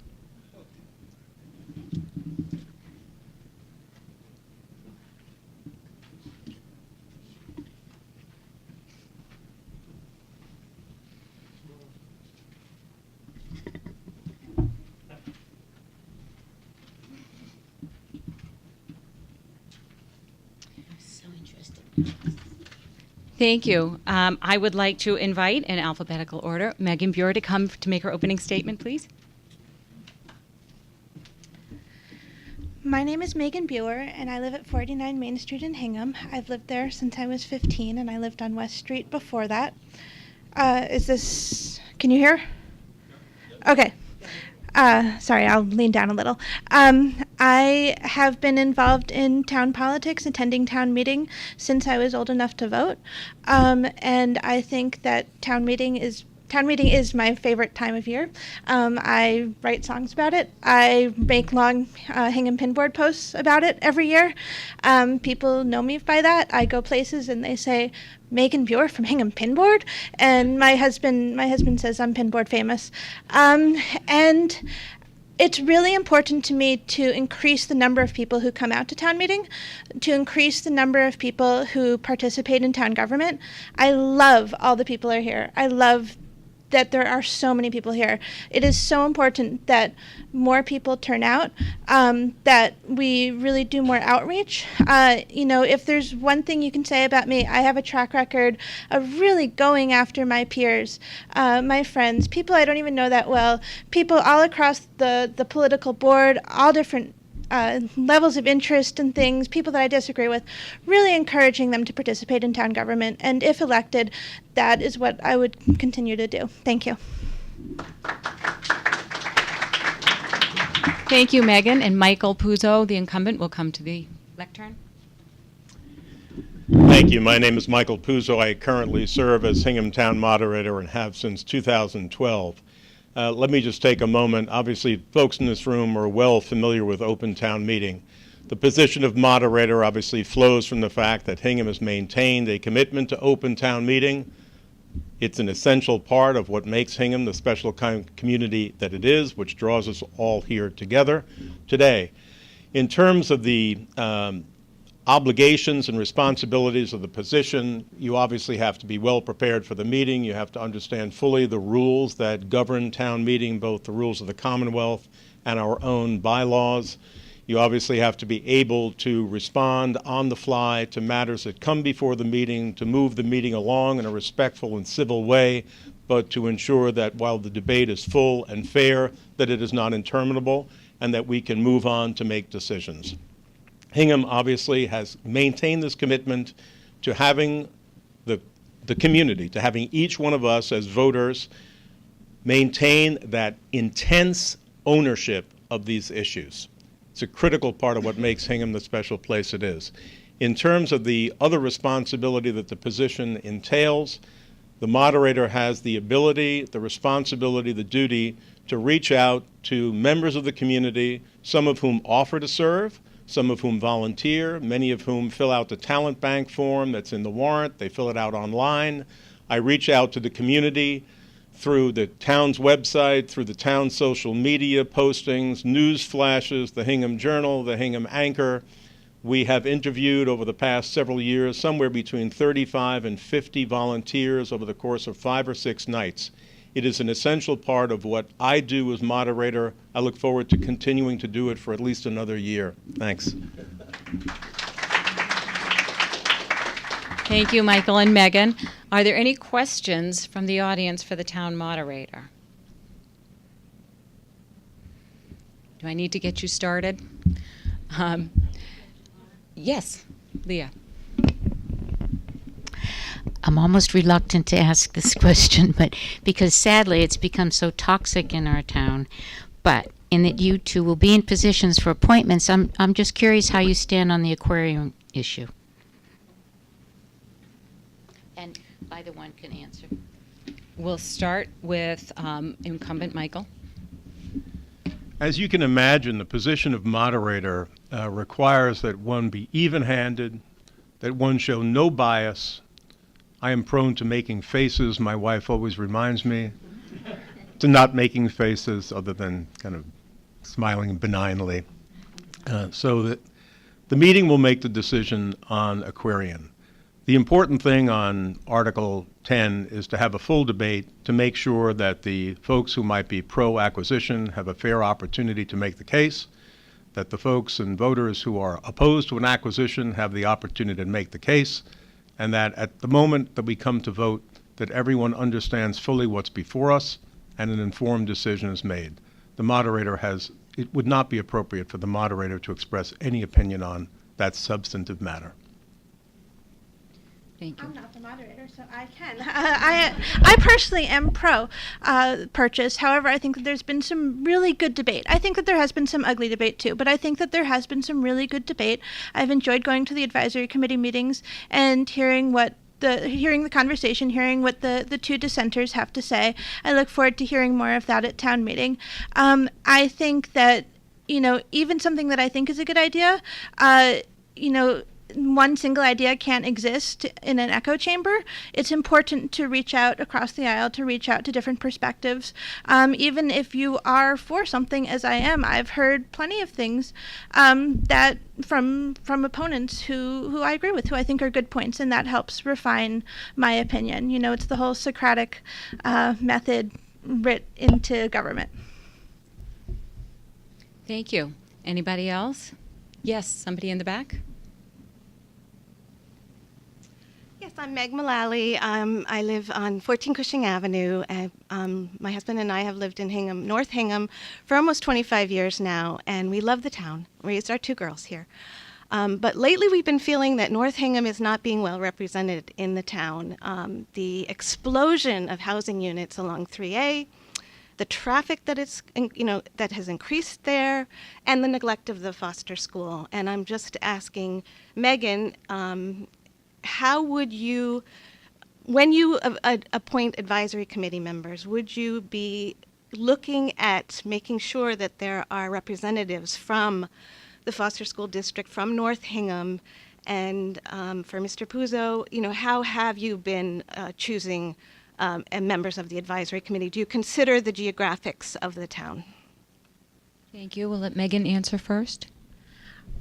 Thank you. I would like to invite, in alphabetical order, Megan Buer to come to make her opening statement, please. My name is Megan Buer, and I live at 49 Main Street in Hingham. I've lived there since I was 15, and I lived on West Street before that. Can you hear? Okay. Sorry, I'll lean down a little. I have been involved in town politics, attending town meeting since I was old enough to vote. And I think that town meeting is my favorite time of year. I write songs about it. I make long Hingham pinboard posts about it every year. People know me by that. I go places and they say, Megan Buer from Hingham Pinboard, and my husband says I'm pinboard famous. And it's really important to me to increase the number of people who come out to town meeting, to increase the number of people who participate in town government. I love all the people who are here. I love that there are so many people here. It is so important that more people turn out, that we really do more outreach. If there's one thing you can say about me, I have a track record of really going after my peers, my friends, people I don't even know that well, people all across the political board, all different levels of interest and things, people that I disagree with, really encouraging them to participate in town government. And if elected, that is what I would continue to do. Thank you. Thank you, Megan. And Michael Puzo, the incumbent, will come to the lectern. Thank you. My name is Michael Puzo. I currently serve as Hingham Town Moderator and have since 2012. let me just take a moment. Obviously, folks in this room are well familiar with open town meeting. The position of moderator obviously flows from the fact that Hingham has maintained a commitment to open town meeting. It's an essential part of what makes Hingham the special kind of community that it is, which draws us all here together today. In terms of the obligations and responsibilities of the position, you obviously have to be well prepared for the meeting. You have to understand fully the rules that govern town meeting, both the rules of the Commonwealth and our own bylaws. You obviously have to be able to respond on the fly to matters that come before the meeting, to move the meeting along in a respectful and civil way, but to ensure that while the debate is full and fair, that it is not interminable and that we can move on to make decisions. Hingham obviously has maintained this commitment to having the community, to having each one of us as voters maintain that intense ownership of these issues. It's a critical part of what makes Hingham the special place it is. In terms of the other responsibility that the position entails, the moderator has the ability, the responsibility, the duty to reach out to members of the community, some of whom offer to serve, some of whom volunteer, many of whom fill out the talent bank form that's in the warrant. They fill it out online. I reach out to the community through the town's website, through the town's social media postings, news flashes, the Hingham Journal, the Hingham Anchor. We have interviewed over the past several years somewhere between 35 and 50 volunteers over the course of 5 or 6 nights. It is an essential part of what I do as moderator. I look forward to continuing to do it for at least another year. Thanks. Thank you, Michael and Megan. Are there any questions from the audience for the town moderator? Do I need to get you started? Yes, Leah. I'm almost reluctant to ask this question, but because sadly it's become so toxic in our town. But in that you two will be in positions for appointments, I'm just curious how you stand on the aquarium issue. And either one can answer. We'll start with incumbent Michael. As you can imagine, the position of moderator requires that one be even-handed, that one show no bias. I am prone to making faces. My wife always reminds me to not making faces other than kind of smiling benignly. So that the meeting will make the decision on Aquarian. The important thing on Article 10 is to have a full debate to make sure that the folks who might be pro-acquisition have a fair opportunity to make the case, that the folks and voters who are opposed to an acquisition have the opportunity to make the case, and that at the moment that we come to vote, that everyone understands fully what's before us and an informed decision is made. The moderator it would not be appropriate for the moderator to express any opinion on that substantive matter. Thank you. I'm not the moderator, so I can. I personally am pro purchase. However, I think that there's been some really good debate. I think that there has been some ugly debate too, but I think that there has been some really good debate. I've enjoyed going to the advisory committee meetings and hearing the conversation, hearing what the two dissenters have to say. I look forward to hearing more of that at town meeting. I think that, even something that I think is a good idea, one single idea can't exist in an echo chamber. It's important to reach out across the aisle, to reach out to different perspectives. Even if you are for something, as I am, I've heard plenty of things that from opponents who I agree with, who I think are good points, and that helps refine my opinion. It's the whole Socratic method writ into government. Thank you. Anybody else? Yes, somebody in the back. Yes, I'm Meg Mullally. I live on 14 Cushing Avenue. My husband and I have lived in Hingham, North Hingham, for almost 25 years now, and we love the town. We raised our 2 girls here. But lately we've been feeling that North Hingham is not being well represented in the town. The explosion of housing units along 3A, the traffic that that has increased there, and the neglect of the foster school. And I'm just asking Megan, how would you, when you appoint advisory committee members, would you be looking at making sure that there are representatives from the Foster School District, from North Hingham, and for Mr. Puzo, how have you been choosing and members of the advisory committee? Do you consider the geographics of the town? Thank you. We'll let Megan answer first.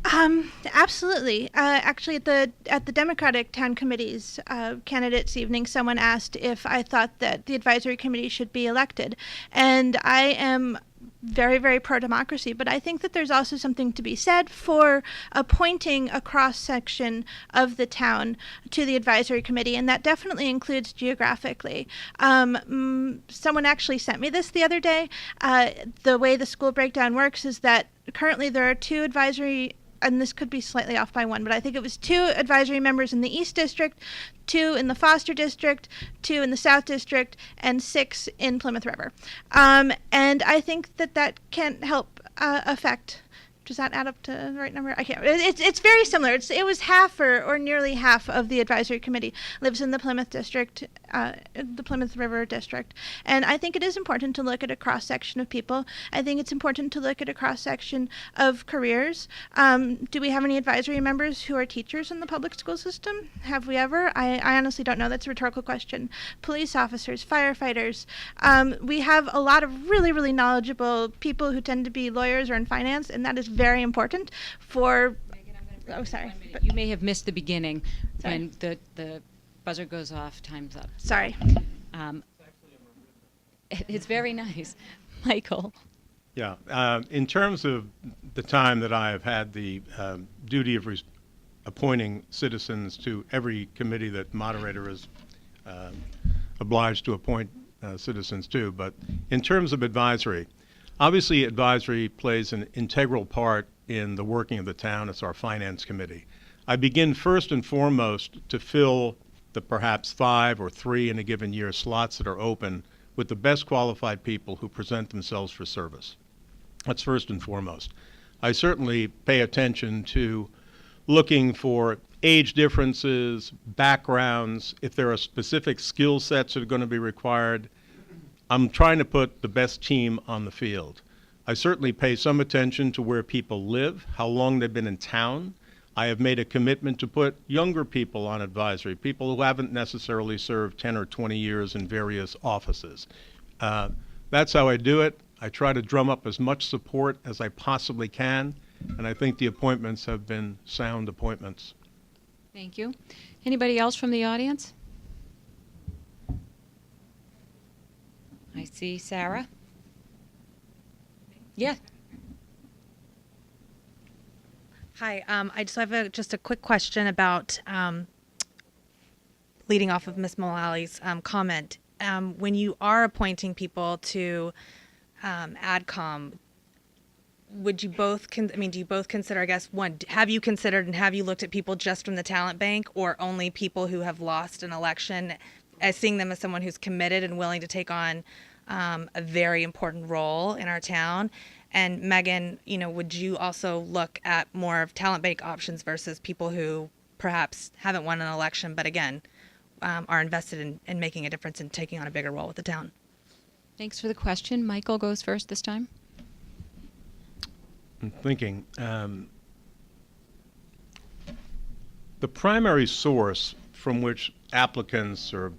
Absolutely. Actually, at the Democratic Town Committee's candidates evening, someone asked if I thought that the advisory committee should be elected, and I am very, very pro-democracy, but I think that there's also something to be said for appointing a cross-section of the town to the advisory committee, and that definitely includes geographically. Someone actually sent me this the other day. The way the school breakdown works is that currently there are 2 advisory, and this could be slightly off by 1, but I think it was 2 advisory members in the East District, 2 in the Foster District, 2 in the South District, and 6 in Plymouth River. And I think that can help affect. Does that add up to the right number? I can't. It's very similar. It was half or nearly half of the advisory committee lives in the Plymouth district, the Plymouth River district, and I think it is important to look at a cross section of people. I think it's important to look at a cross section of careers. Do we have any advisory members who are teachers in the public school system? Have we ever? I honestly don't know. That's a rhetorical question. Police officers, firefighters. We have a lot of really, really knowledgeable people who tend to be lawyers or in finance, and that is very important for. Oh, sorry. You may have missed the beginning. Sorry. When the buzzer goes off, time's up. Sorry. It's very nice. Michael. Yeah. In terms of the time that I have had the duty of appointing citizens to every committee that moderator is obliged to appoint citizens to, but in terms of advisory, obviously, advisory plays an integral part in the working of the town. It's our finance committee. I begin first and foremost to fill the perhaps 5 or 3 in a given year slots that are open with the best qualified people who present themselves for service. That's first and foremost. I certainly pay attention to looking for age differences, backgrounds, if there are specific skill sets that are going to be required. I'm trying to put the best team on the field. I certainly pay some attention to where people live, how long they've been in town. I have made a commitment to put younger people on advisory, people who haven't necessarily served 10 or 20 years in various offices. That's how I do it. I try to drum up as much support as I possibly can, and I think the appointments have been sound appointments. Thank you. Anybody else from the audience? I see Sarah. Yeah. Hi, I just have a quick question about leading off of Ms. Mullally's comment. When you are appointing people to AdCom, would you both, do you both consider, I guess, one, have you considered and have you looked at people just from the talent bank or only people who have lost an election, as seeing them as someone who's committed and willing to take on a very important role in our town? And Megan, would you also look at more of talent bank options versus people who perhaps haven't won an election, but again, are invested in making a difference and taking on a bigger role with the town? Thanks for the question. Michael goes first this time. I'm thinking. The primary source from which applicants or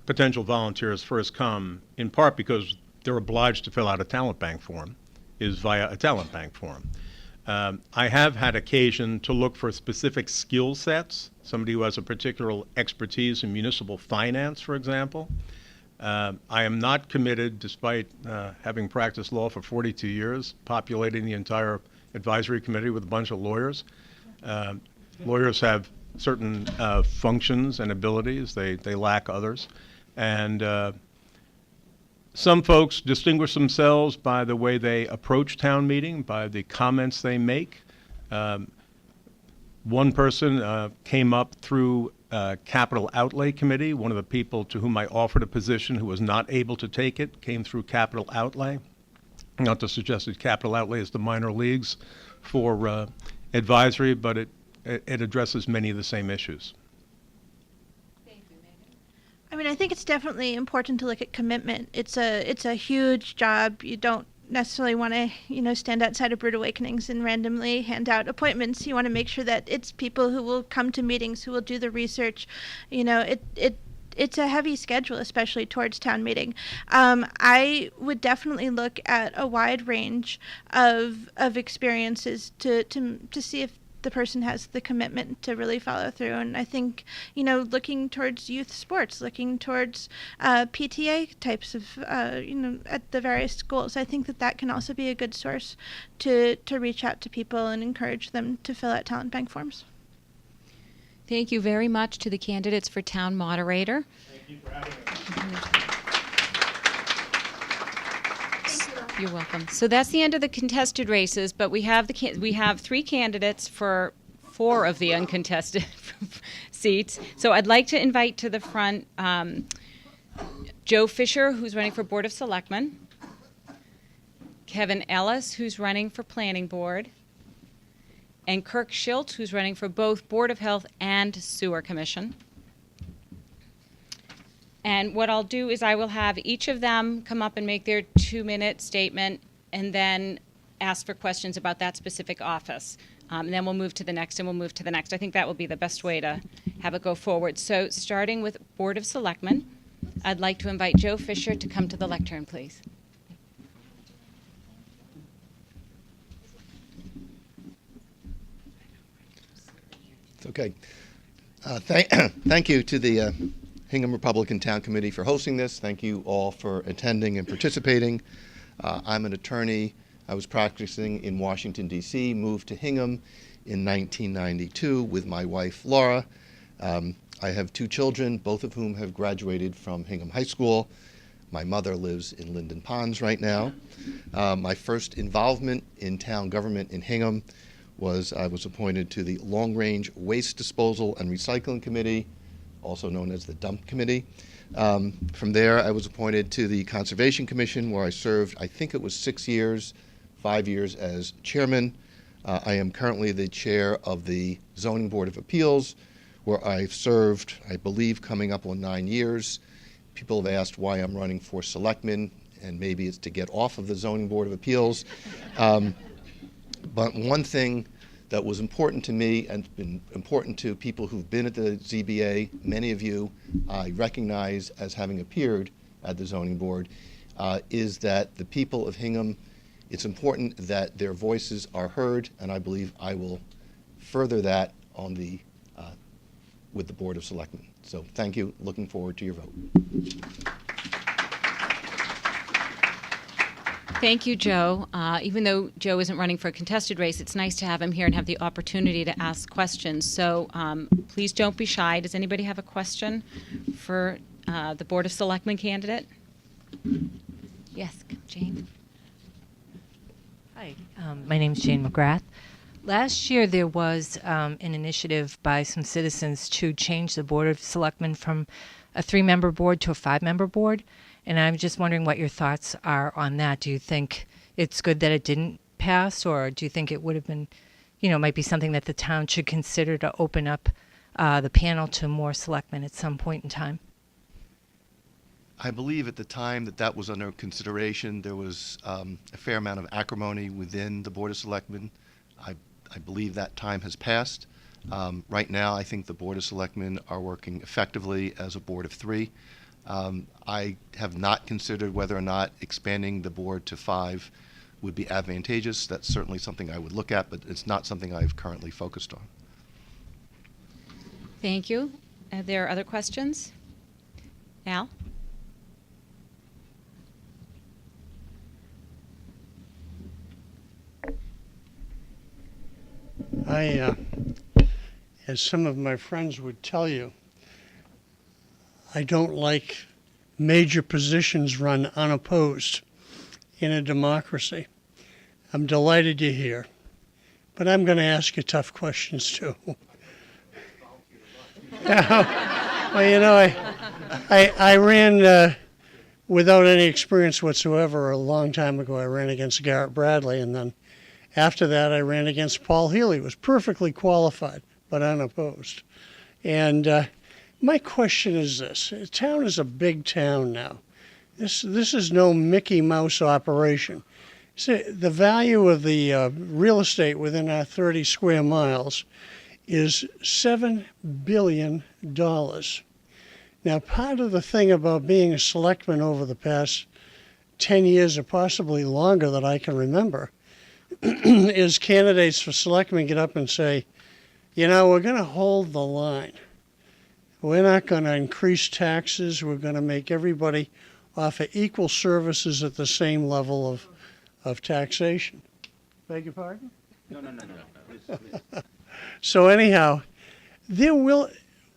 potential volunteers first come, in part because they're obliged to fill out a talent bank form, is via a talent bank form. I have had occasion to look for specific skill sets, somebody who has a particular expertise in municipal finance, for example. I am not committed, despite having practiced law for 42 years, populating the entire advisory committee with a bunch of lawyers. Lawyers have certain functions and abilities. They lack others. And some folks distinguish themselves by the way they approach town meeting, by the comments they make. One person came up through Capital Outlay Committee. One of the people to whom I offered a position who was not able to take it came through Capital Outlay. Not to suggest that Capital Outlay is the minor leagues for advisory, but it addresses many of the same issues. mean, I think it's definitely important to look at commitment. It's a huge job. You don't necessarily want to, stand outside of Brood Awakenings and randomly hand out appointments. You want to make sure that it's people who will come to meetings, who will do the research. It's a heavy schedule, especially towards town meeting. I would definitely look at a wide range of experiences to see if the person has the commitment to really follow through. And I think, looking towards youth sports, looking towards PTA types of, at the various schools, I think that can also be a good source to reach out to people and encourage them to fill out talent bank forms. Thank you very much to the candidates for town moderator. Thank you for having us. You're welcome. So that's the end of the contested races, but we have three candidates for 4 of the uncontested seats. So I'd like to invite to the front Joe Fisher, who's running for Board of Selectmen, Kevin Ellis, who's running for Planning Board, and Kirk Schiltz, who's running for both Board of Health and Sewer Commission. And what I'll do is I will have each of them come up and make their 2-minute statement and then ask for questions about that specific office. And then we'll move to the next and we'll move to the next. I think that will be the best way to have it go forward. So starting with Board of Selectmen, I'd like to invite Joe Fisher to come to the lectern, please. Okay. Thank you to the Hingham Republican Town Committee for hosting this. Thank you all for attending and participating. I'm an attorney. I was practicing in Washington, D.C., moved to Hingham in 1992 with my wife, Laura. I have 2 children, both of whom have graduated from Hingham High School. My mother lives in Linden Ponds right now. My first involvement in town government in Hingham was I was appointed to the Long Range Waste Disposal and Recycling Committee, also known as the Dump Committee. From there, I was appointed to the Conservation Commission, where I served, I think it was 6 years, 5 years as chairman. I am currently the chair of the Zoning Board of Appeals, where I've served, I believe, coming up on 9 years. People have asked why I'm running for selectman, and maybe it's to get off of the Zoning Board of Appeals. But one thing that was important to me and been important to people who've been at the ZBA, many of you I recognize as having appeared at the zoning board, is that the people of Hingham, it's important that their voices are heard, and I believe I will further that on the with the Board of Selectmen. So thank you. Looking forward to your vote. Thank you, Joe. Even though Joe isn't running for a contested race, it's nice to have him here and have the opportunity to ask questions. So please don't be shy. Does anybody have a question for the Board of Selectmen candidate? Yes, Jane. Hi, my name is Jane McGrath. Last year there was an initiative by some citizens to change the Board of Selectmen from a 3-member board to a 5-member board. And I'm just wondering what your thoughts are on that. Do you think it's good that it didn't pass, or do you think it would have been, might be something that the town should consider to open up the panel to more selectmen at some point in time? I believe at the time that was under consideration, there was a fair amount of acrimony within the Board of Selectmen. I believe that time has passed. Right now, I think the Board of Selectmen are working effectively as a board of 3. I have not considered whether or not expanding the board to 5 would be advantageous. That's certainly something I would look at, but it's not something I've currently focused on. Thank you. Are there other questions? Al? As some of my friends would tell you, I don't like major positions run unopposed in a democracy. I'm delighted you're here, but I'm going to ask you tough questions too. Well, I ran without any experience whatsoever a long time ago. I ran against Garrett Bradley, and then after that I ran against Paul Healy, who was perfectly qualified but unopposed. And My question is this. The town is a big town now. This is no Mickey Mouse operation. See, the value of the real estate within our 30 square miles is $7 billion. Now, part of the thing about being a selectman over the past 10 years or possibly longer that I can remember is candidates for selectmen get up and say, you know, we're going to hold the line. We're not going to increase taxes. We're going to make everybody offer equal services at the same level of taxation. Beg your pardon? No. Please. So anyhow, we're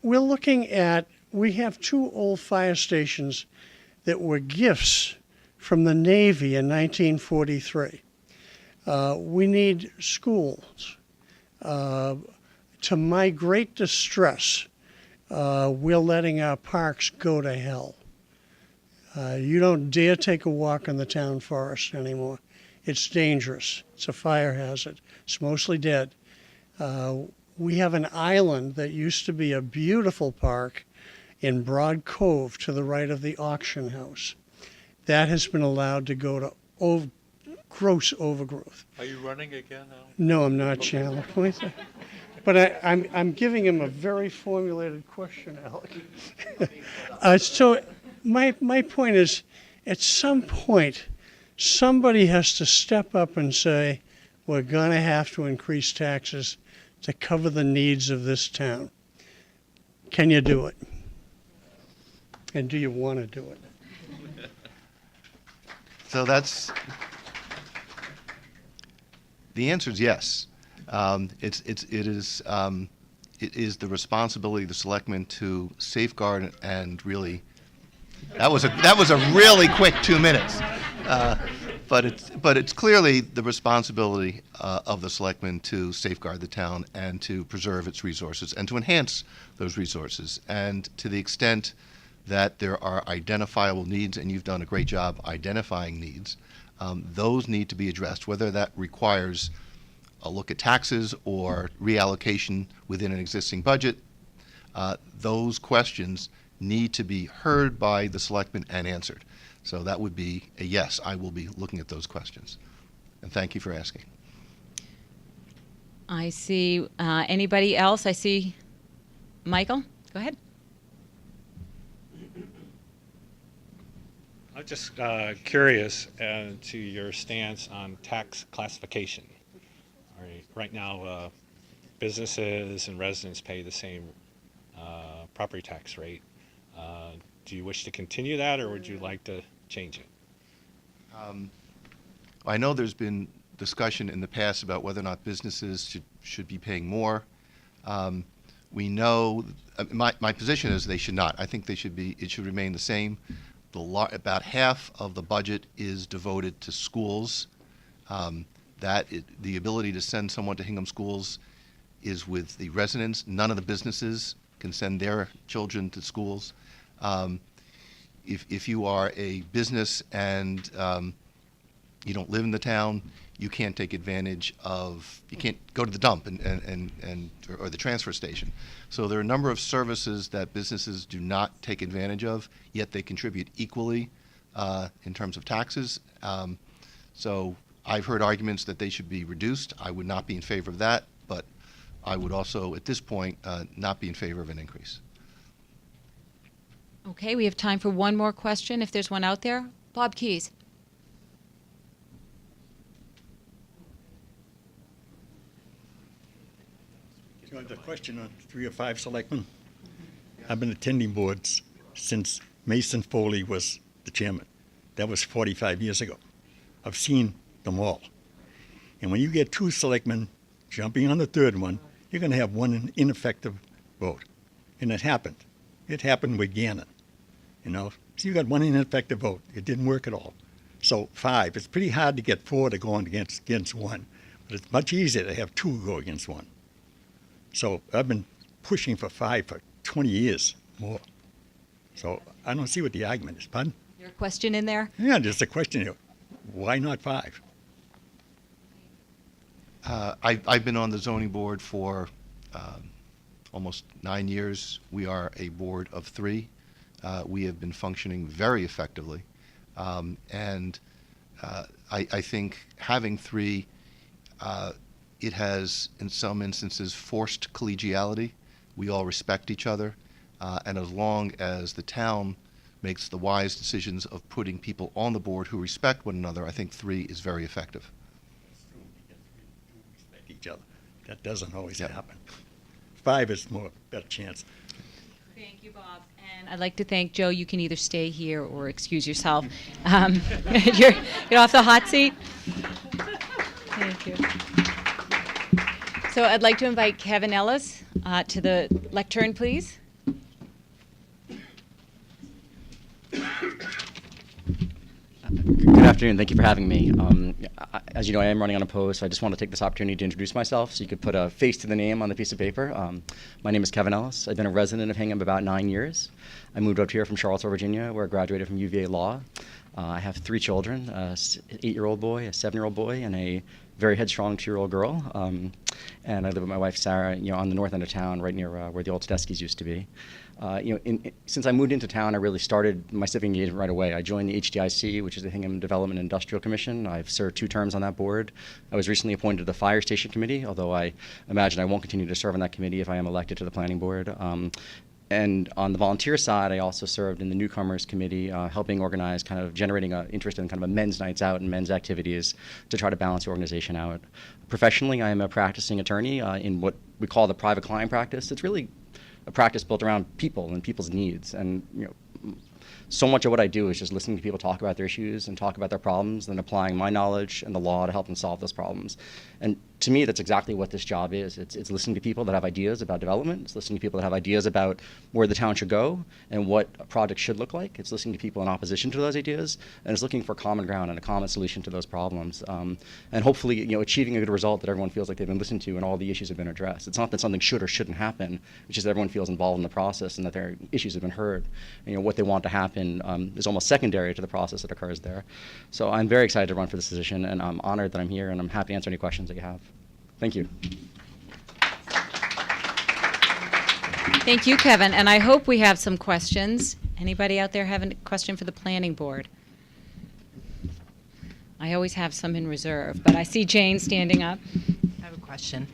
looking at, we have 2 old fire stations that were gifts from the Navy in 1943. We need schools. To my great distress, we're letting our parks go to hell. You don't dare take a walk in the town forest anymore. It's dangerous. It's a fire hazard. It's mostly dead. We have an island that used to be a beautiful park in Broad Cove to the right of the auction house. That has been allowed to go to gross overgrowth. Are you running again, Al? No, I'm not, Chandler. But I'm giving him a very formulated question, Alec. So my point is, at some point, somebody has to step up and say, we're going to have to increase taxes to cover the needs of this town. Can you do it? And do you want to do it? So the answer is yes. It is the responsibility of the selectmen to safeguard and really. That was a really quick 2 minutes, but it's clearly the responsibility of the selectmen to safeguard the town and to preserve its resources and to enhance those resources. And to the extent that there are identifiable needs, and you've done a great job identifying needs, those need to be addressed, whether that requires a look at taxes or reallocation within an existing budget. Those questions need to be heard by the selectmen and answered. So that would be a yes, I will be looking at those questions. And thank you for asking. I see anybody else? I see Michael. Go ahead. I'm just curious to your stance on tax classification. Right now, businesses and residents pay the same property tax rate. Do you wish to continue that, or would you like to change it? I know there's been discussion in the past about whether or not businesses should be paying more. We know, my position is they should not. I think it should remain the same. About half of the budget is devoted to schools. The ability to send someone to Hingham schools is with the residents. None of the businesses can send their children to schools. If you are a business and you don't live in the town, you can't take advantage of, you can't go to the dump or the transfer station. So there are a number of services that businesses do not take advantage of, yet they contribute equally in terms of taxes. So I've heard arguments that they should be reduced. I would not be in favor of that, but I would also, at this point, not be in favor of an increase. Okay, we have time for one more question, if there's one out there. Bob Keys. The question on 3 or 5 selectmen. I've been attending boards since Mason Foley was the chairman. That was 45 years ago. I've seen them all. And when you get 2 selectmen jumping on the 3rd one, you're going to have one ineffective vote. And it happened. It happened with Gannon. So you got one ineffective vote. It didn't work at all. So 5. It's pretty hard to get 4 to go on against 1. But it's much easier to have 2 go against 1. So I've been pushing for 5 for 20 years more. So I don't see what the argument is. Pardon? Your question in there? Yeah, there's a question here. Why not 5? I've been on the zoning board for almost 9 years, we are a board of 3. We have been functioning very effectively. I think having 3, it has, in some instances, forced collegiality. We all respect each other. And as long as the town makes the wise decisions of putting people on the board who respect one another, I think 3 is very effective. Respect each other. That doesn't always happen. 5 is more better chance. Thank you, Bob. And I'd like to thank Joe. You can either stay here or excuse yourself. You're off the hot seat. Thank you. So I'd like to invite Kevin Ellis to the lectern, please. Good afternoon. Thank you for having me. As you know, I am running unopposed, so I just want to take this opportunity to introduce myself so you could put a face to the name on the piece of paper. My name is Kevin Ellis. I've been a resident of Hingham about 9 years. I moved up here from Charlottesville, Virginia, where I graduated from UVA Law. I have 3 children, an 8-year-old boy, a 7-year-old boy, and a very headstrong 2-year-old girl. And I live with my wife, Sarah, on the north end of town, right near where the old Tedeschi's used to be. Since I moved into town, I really started my civic engagement right away. I joined the HDIC, which is the Hingham Development Industrial Commission. I've served 2 terms on that board. I was recently appointed to the Fire Station Committee, although I imagine I won't continue to serve on that committee if I am elected to the Planning Board. And on the volunteer side, I also served in the Newcomers Committee, helping organize, kind of generating an interest in kind of a men's nights out and men's activities to try to balance the organization out. Professionally, I am a practicing attorney in what we call the private client practice. It's really a practice built around people and people's needs. And so much of what I do is just listening to people talk about their issues and talk about their problems, and applying my knowledge and the law to help them solve those problems. And to me, that's exactly what this job is. It's listening to people that have ideas about development. It's listening to people that have ideas about where the town should go and what a project should look like. It's listening to people in opposition to those ideas, and it's looking for common ground and a common solution to those problems. And hopefully, achieving a good result that everyone feels like they've been listened to and all the issues have been addressed. It's not that something should or shouldn't happen. It's just that everyone feels involved in the process and that their issues have been heard. And, what they want to happen is almost secondary to the process that occurs there. So I'm very excited to run for this position, and I'm honored that I'm here, and I'm happy to answer any questions that you have. Thank you. Thank you, Kevin. And I hope we have some questions. Anybody out there have a question for the Planning Board? I always have some in reserve, but I see Jane standing up. I have a question.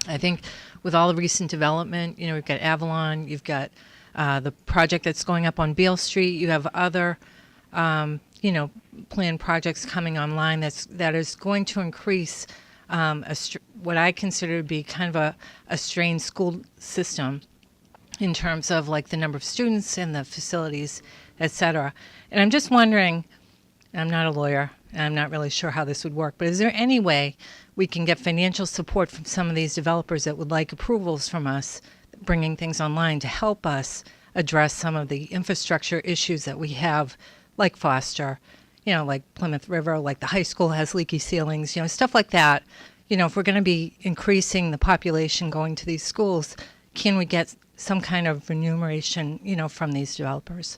I think with all the recent development, we've got Avalon, you've got the project that's going up on Beale Street, you have other, planned projects coming online that is going to increase what I consider to be kind of a strained school system in terms of like the number of students and the facilities, et cetera. And I'm just wondering, I'm not a lawyer, and I'm not really sure how this would work, but is there any way we can get financial support from some of these developers that would like approvals from us, bringing things online to help us address some of the infrastructure issues that we have, like Foster, like Plymouth River, like the high school has leaky ceilings, stuff like that. If we're going to be increasing the population going to these schools, can we get some kind of remuneration, from these developers?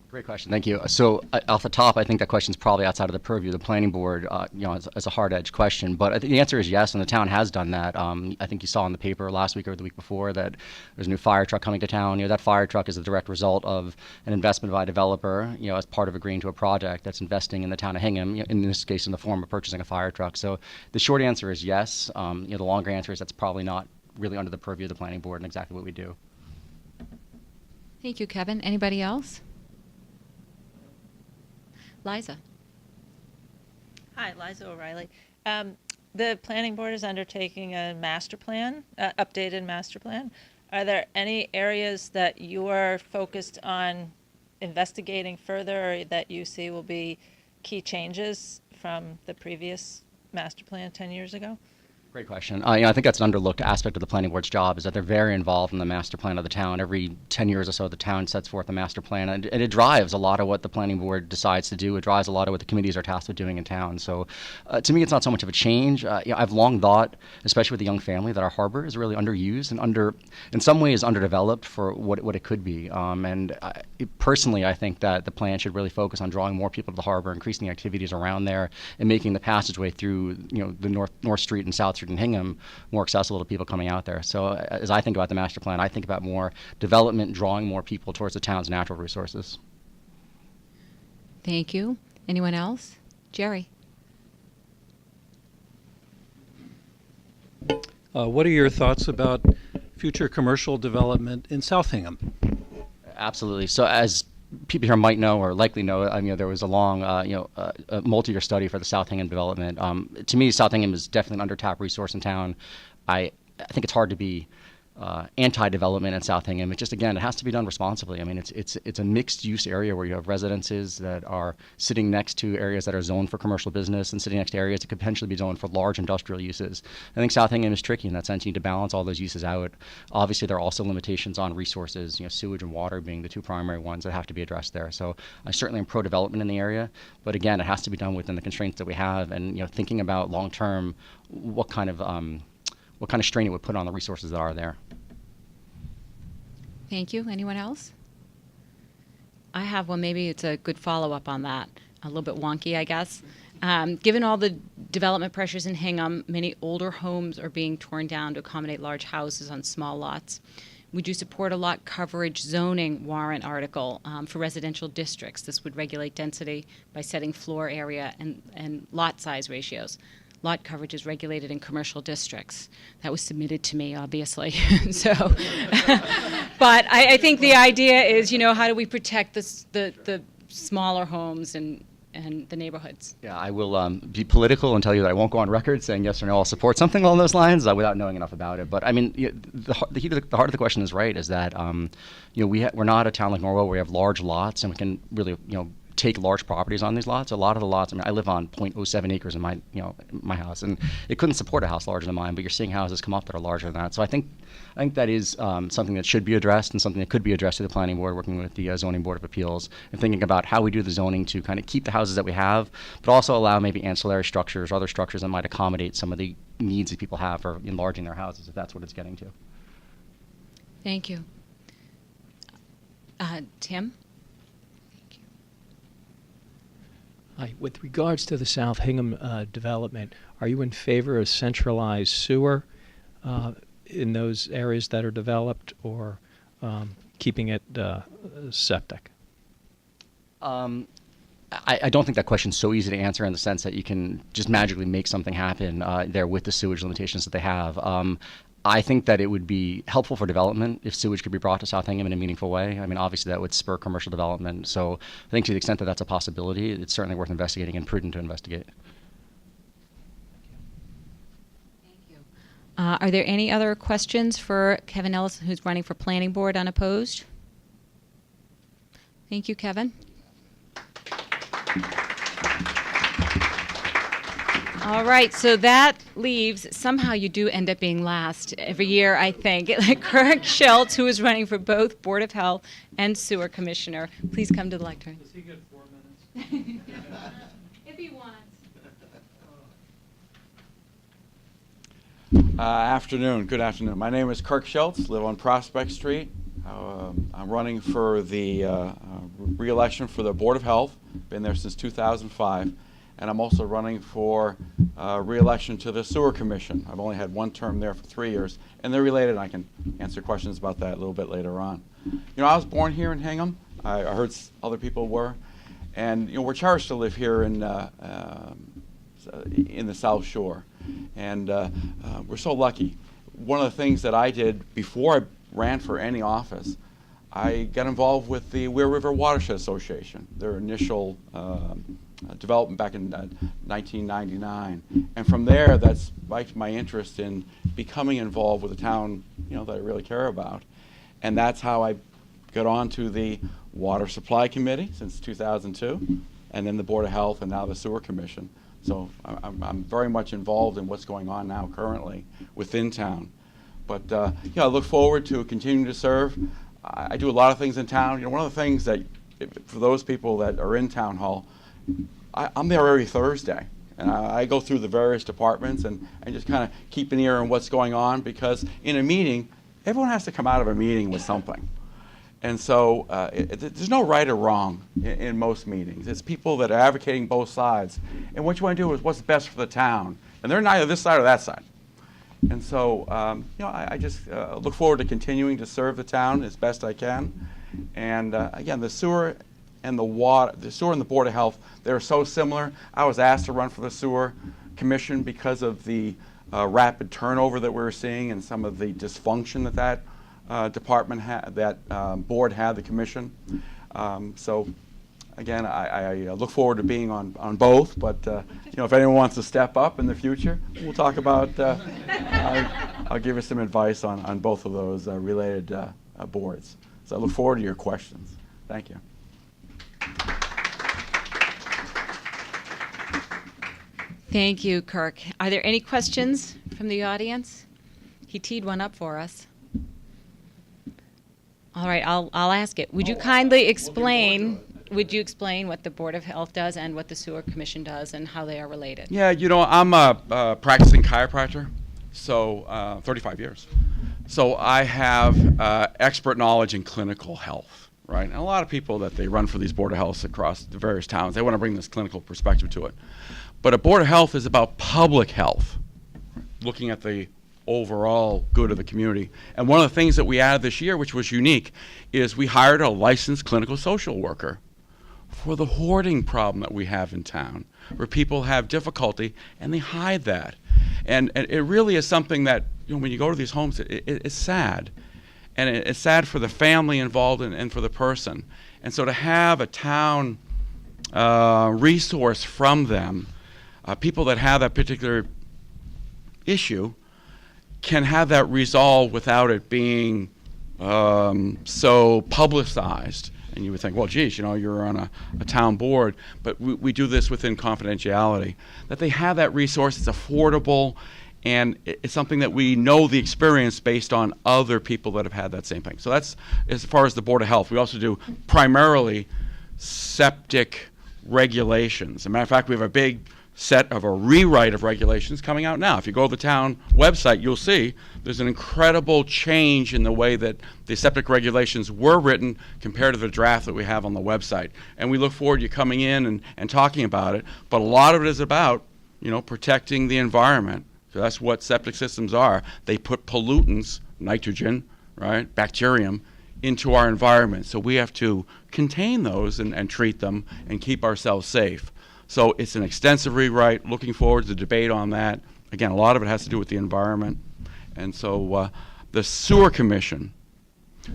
Great question. Thank you. So off the top, I think that question's probably outside of the purview of the Planning Board, as a hard-edged question. But I think the answer is yes, and the town has done that. I think you saw in the paper last week or the week before that there's a new fire truck coming to town. That fire truck is a direct result of an investment by a developer, as part of agreeing to a project that's investing in the town of Hingham, in this case in the form of purchasing a fire truck. So the short answer is yes. The longer answer is that's probably not really under the purview of the Planning Board and exactly what we do. Thank you, Kevin. Anybody else? Liza. Hi, Liza O'Reilly. The Planning Board is undertaking a master plan, updated master plan. Are there any areas that you are focused on investigating further or that you see will be key changes from the previous master plan 10 years ago? Great question. I think that's an underlooked aspect of the Planning Board's job is that they're very involved in the master plan of the town. Every 10 years or so, the town sets forth a master plan, and it drives a lot of what the Planning Board decides to do. It drives a lot of what the committees are tasked with doing in town. So to me, it's not so much of a change. I've long thought, especially with the young family, that our harbor is really underused and in some ways underdeveloped for what it could be. Personally, I think that the plan should really focus on drawing more people to the harbor, increasing the activities around there, and making the passageway through the North Street and South Oxford and Hingham more accessible to people coming out there. So as I think about the master plan, I think about more development, drawing more people towards the town's natural resources. Thank you. Anyone else? Jerry. What are your thoughts about future commercial development in South Hingham? Absolutely. So as people here might know or likely know, there was a long, a multi-year study for the South Hingham development. To me, South Hingham is definitely an under-tapped resource in town. I think it's hard to be anti-development in South Hingham. It just, again, it has to be done responsibly. I mean, it's a mixed-use area where you have residences that are sitting next to areas that are zoned for commercial business and sitting next to areas that could potentially be zoned for large industrial uses. I think South Hingham is tricky in that sense. You need to balance all those uses out. Obviously, there are also limitations on resources, sewage and water being the two primary ones that have to be addressed there. So I certainly am pro-development in the area, but again, it has to be done within the constraints that we have, and thinking about long-term what kind of strain it would put on the resources that are there. Thank you. Anyone else? I have one. Maybe it's a good follow-up on that. A little bit wonky, I guess. Given all the development pressures in Hingham, many older homes are being torn down to accommodate large houses on small lots. Would you support a lot coverage zoning warrant article for residential districts? This would regulate density by setting floor area and lot size ratios. Lot coverage is regulated in commercial districts. That was submitted to me, obviously. But I think the idea is, how do we protect the smaller homes and the neighborhoods? Yeah, I will be political and tell you that I won't go on record saying yes or no, I'll support something along those lines without knowing enough about it. But I mean, the heart of the question is right, is that we're not a town like Norwell where we have large lots and we can really take large properties on these lots. A lot of the lots, I live on 0.07 acres in my house, and it couldn't support a house larger than mine, but you're seeing houses come up that are larger than that. So I think that is something that should be addressed and something that could be addressed through the planning board, working with the zoning board of appeals, and thinking about how we do the zoning to kind of keep the houses that we have, but also allow maybe ancillary structures, other structures that might accommodate some of the needs that people have for enlarging their houses, if that's what it's getting to. Thank you. Tim? Hi. With regards to the South Hingham development, are you in favor of centralized sewer in those areas that are developed, or keeping it septic? I don't think that question's so easy to answer in the sense that you can just magically make something happen there with the sewage limitations that they have. I think that it would be helpful for development if sewage could be brought to South Hingham in a meaningful way. I mean, obviously that would spur commercial development. So I think to the extent that that's a possibility, it's certainly worth investigating and prudent to investigate. Are there any other questions for Kevin Ellis, who's running for Planning Board unopposed? Thank you, Kevin. All right, so that leaves, somehow you do end up being last every year, I think. Kirk Schultz, who is running for both Board of Health and Sewer Commissioner. Please come to the lectern. Does he get 4 minutes? If he wants. Afternoon. Good afternoon. My name is Kirk Schultz, live on Prospect Street. I'm running for the re-election for the Board of Health. Been there since 2005. And I'm also running for re-election to the Sewer Commission. I've only had one term there for 3 years, and they're related. I can answer questions about that a little bit later on. I was born here in Hingham. I heard other people were, and we're cherished to live here in the South Shore, and we're so lucky. One of the things that I did before I ran for any office, I got involved with the Weir River Watershed Association, their initial development back in 1999, and from there that spiked my interest in becoming involved with a town that I really care about, and that's how I got on to the Water Supply Committee since 2002, and then the Board of Health, and now the Sewer Commission. So I'm very much involved in what's going on now currently within town, but I look forward to continuing to serve. I do a lot of things in town. One of the things that, for those people that are in Town Hall, I'm there every Thursday, and I go through the various departments and just kind of keep an ear on what's going on, because in a meeting, everyone has to come out of a meeting with something. And so there's no right or wrong in most meetings. It's people that are advocating both sides. And what you want to do is what's best for the town. And they're neither this side or that side. And so, I just look forward to continuing to serve the town as best I can. And again, the sewer and the Board of Health, they're so similar. I was asked to run for the sewer commission because of the rapid turnover that we were seeing and some of the dysfunction that department had, that board had, the commission. So again, I look forward to being on both, but if anyone wants to step up in the future, we'll talk about, I'll give you some advice on both of those related boards. So I look forward to your questions. Thank you. Thank you, Kirk. Are there any questions from the audience? He teed one up for us. All right, I'll ask it. Would you kindly explain? Would you explain what the Board of Health does and what the Sewer Commission does and how they are related? Yeah, I'm a practicing chiropractor, so 35 years. So I have expert knowledge in clinical health, right? And a lot of people that they run for these Board of Health across the various towns, they want to bring this clinical perspective to it. But a Board of Health is about public health, looking at the overall good of the community. And one of the things that we added this year, which was unique, is we hired a licensed clinical social worker for the hoarding problem that we have in town, where people have difficulty and they hide that. And it really is something that, when you go to these homes, it's sad. And it's sad for the family involved and for the person. And so to have a town resource from them, people that have that particular issue, can have that resolved without it being so publicized. And you would think, well, geez, you're on a town board, but we do this within confidentiality. That they have that resource, it's affordable, and it's something that we know the experience based on other people that have had that same thing. So that's as far as the Board of Health. We also do primarily septic regulations. As a matter of fact, we have a big set of a rewrite of regulations coming out now. If you go to the town website, you'll see there's an incredible change in the way that the septic regulations were written compared to the draft that we have on the website. And we look forward to you coming in and talking about it. But a lot of it is about, protecting the environment. So that's what septic systems are. They put pollutants, nitrogen, right, bacterium, into our environment. So we have to contain those and treat them and keep ourselves safe. So it's an extensive rewrite. Looking forward to the debate on that. Again, a lot of it has to do with the environment. And so the Sewer Commission.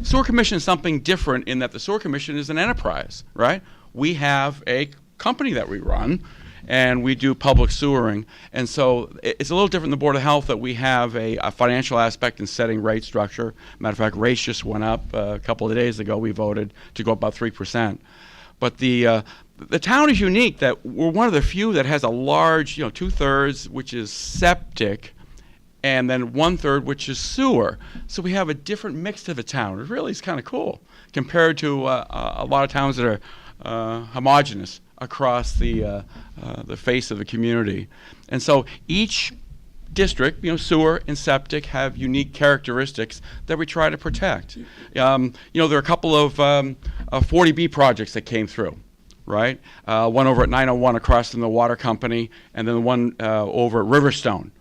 Sewer Commission is something different in that the Sewer Commission is an enterprise, right? We have a company that we run, and we do public sewering. And so it's a little different than the Board of Health, that we have a financial aspect in setting rate structure. Matter of fact, rates just went up a couple of days ago. We voted to go up about 3%. But the town is unique that we're one of the few that has a large, 2/3, which is septic, and then 1/3, which is sewer. So we have a different mix to the town. It really is kind of cool compared to a lot of towns that are homogeneous across the face of the community. And so each district, sewer and septic, have unique characteristics that we try to protect. There are a couple of 40B projects that came through, right? One over at 901 across from the water company, and then one over at Riverstone.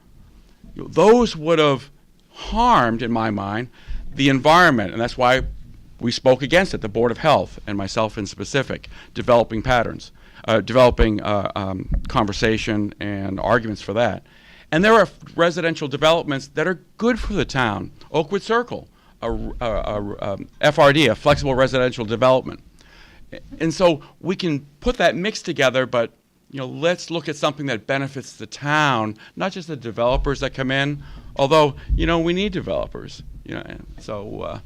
Those would have harmed, in my mind, the environment, and that's why we spoke against it, the Board of Health, and myself in specific, developing patterns, developing conversation and arguments for that. And there are residential developments that are good for the town. Oakwood Circle, a FRD, a flexible residential development. And so we can put that mix together, but let's look at something that benefits the town, not just the developers that come in, although, we need developers. So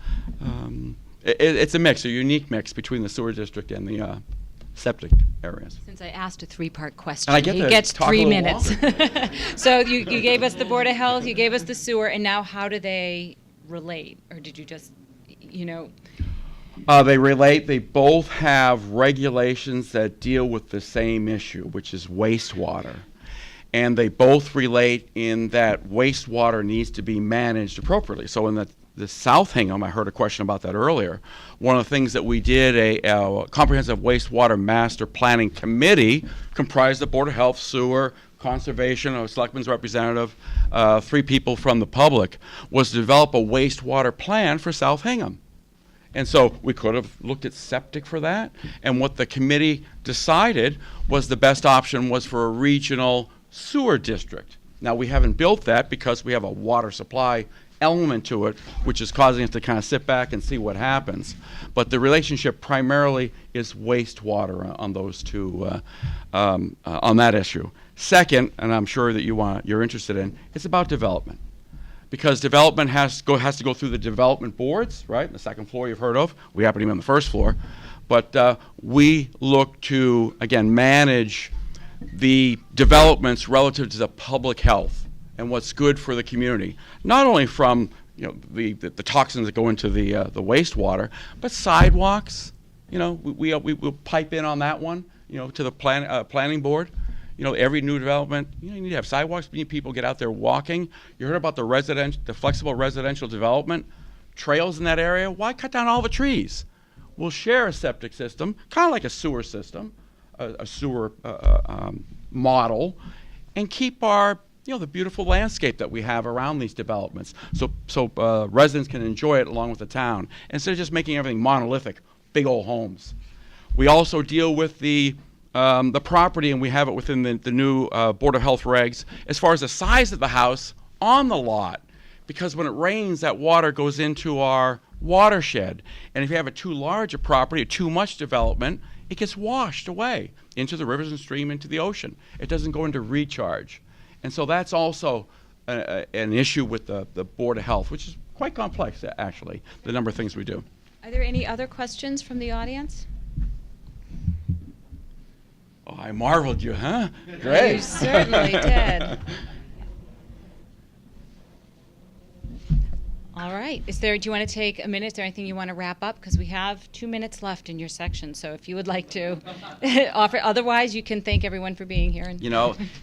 it's a mix, a unique mix between the sewer district and the septic areas. Since I asked a three-part question, And I get he to gets talk a 3 little minutes. longer. So you gave us the Board of Health, you gave us the sewer, and now how do they relate? Or did you just, They relate. They both have regulations that deal with the same issue, which is wastewater. And they both relate in that wastewater needs to be managed appropriately. So in the South Hingham, I heard a question about that earlier. One of the things that we did, a comprehensive wastewater master planning committee comprised the Board of Health, Sewer, conservation, a selectman's representative, 3 people from the public, was to develop a wastewater plan for South Hingham. And so we could have looked at septic for that, and what the committee decided was the best option was for a regional sewer district. Now, we haven't built that because we have a water supply element to it, which is causing us to kind of sit back and see what happens. But the relationship primarily is wastewater on those two, on that issue. Second, and I'm sure that you're interested in, it's about development. Because development has to go through the development boards, right? The second floor you've heard of. We happen to be on the first floor. But we look to, again, manage the developments relative to the public health and what's good for the community. Not only from the toxins that go into the wastewater, but sidewalks. We'll pipe in on that one, to the planning board. Every new development, you need to have sidewalks. You need people get out there walking. You heard about the flexible residential development, trails in that area. Why cut down all the trees? We'll share a septic system, kind of like a sewer system, a sewer model, and keep our, the beautiful landscape that we have around these developments, so residents can enjoy it along with the town, instead of just making everything monolithic, big old homes. We also deal with the property, and we have it within the new Board of Health regs, as far as the size of the house on the lot. Because when it rains, that water goes into our watershed. And if you have a too large a property, or too much development, it gets washed away into the rivers and stream, into the ocean. It doesn't go into recharge. And so that's also an issue with the Board of Health, which is quite complex, actually, the number of things we do. Are there any other questions from the audience? Oh, I marveled you, huh? Great. You certainly did. All right. Do you want to take a minute? Is there anything you want to wrap up? Because we have 2 minutes left in your section. So if you would like to offer, otherwise you can thank everyone for being here.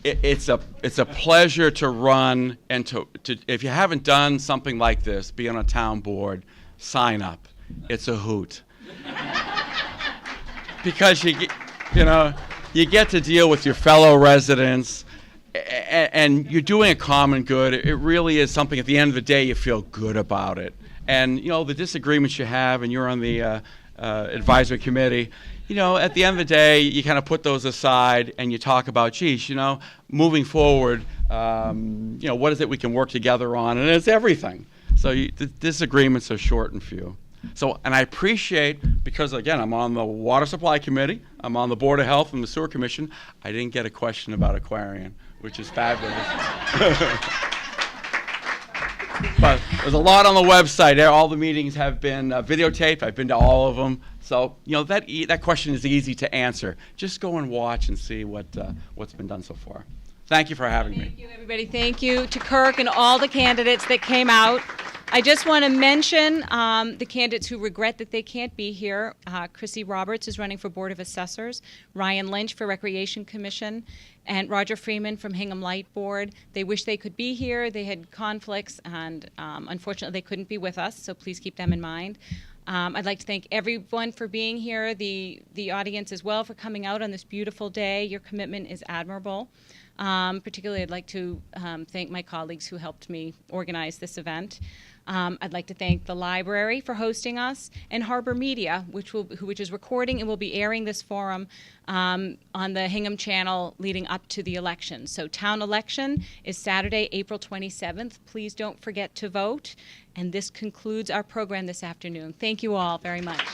It's a pleasure to run, and to if you haven't done something like this, be on a town board, sign up. It's a hoot. Because you get to deal with your fellow residents, and you're doing a common good. It really is something, at the end of the day, you feel good about it. And, the disagreements you have, and you're on the advisory committee, at the end of the day, you kind of put those aside and you talk about, geez, moving forward, what is it we can work together on? And it's everything. So the disagreements are short and few. So, and I appreciate, because again, I'm on the Water Supply Committee, I'm on the Board of Health and the Sewer Commission, I didn't get a question about Aquarian, which is fabulous. But there's a lot on the website. All the meetings have been videotaped. I've been to all of them. So, that question is easy to answer. Just go and watch and see what's been done so far. Thank you for having me. Thank you, everybody. Thank you to Kirk and all the candidates that came out. I just want to mention the candidates who regret that they can't be here. Chrissy Roberts is running for Board of Assessors, Ryan Lynch for Recreation Commission, and Roger Freeman from Hingham Light Board. They wish they could be here. They had conflicts, and unfortunately they couldn't be with us, so please keep them in mind. I'd like to thank everyone for being here, the audience as well for coming out on this beautiful day. Your commitment is admirable. Particularly, I'd like to thank my colleagues who helped me organize this event. I'd like to thank the library for hosting us, and Harbor Media, which is recording and will be airing this forum on the Hingham channel leading up to the election. So town election is Saturday, April 27th. Please don't forget to vote. And this concludes our program this afternoon. Thank you all very much.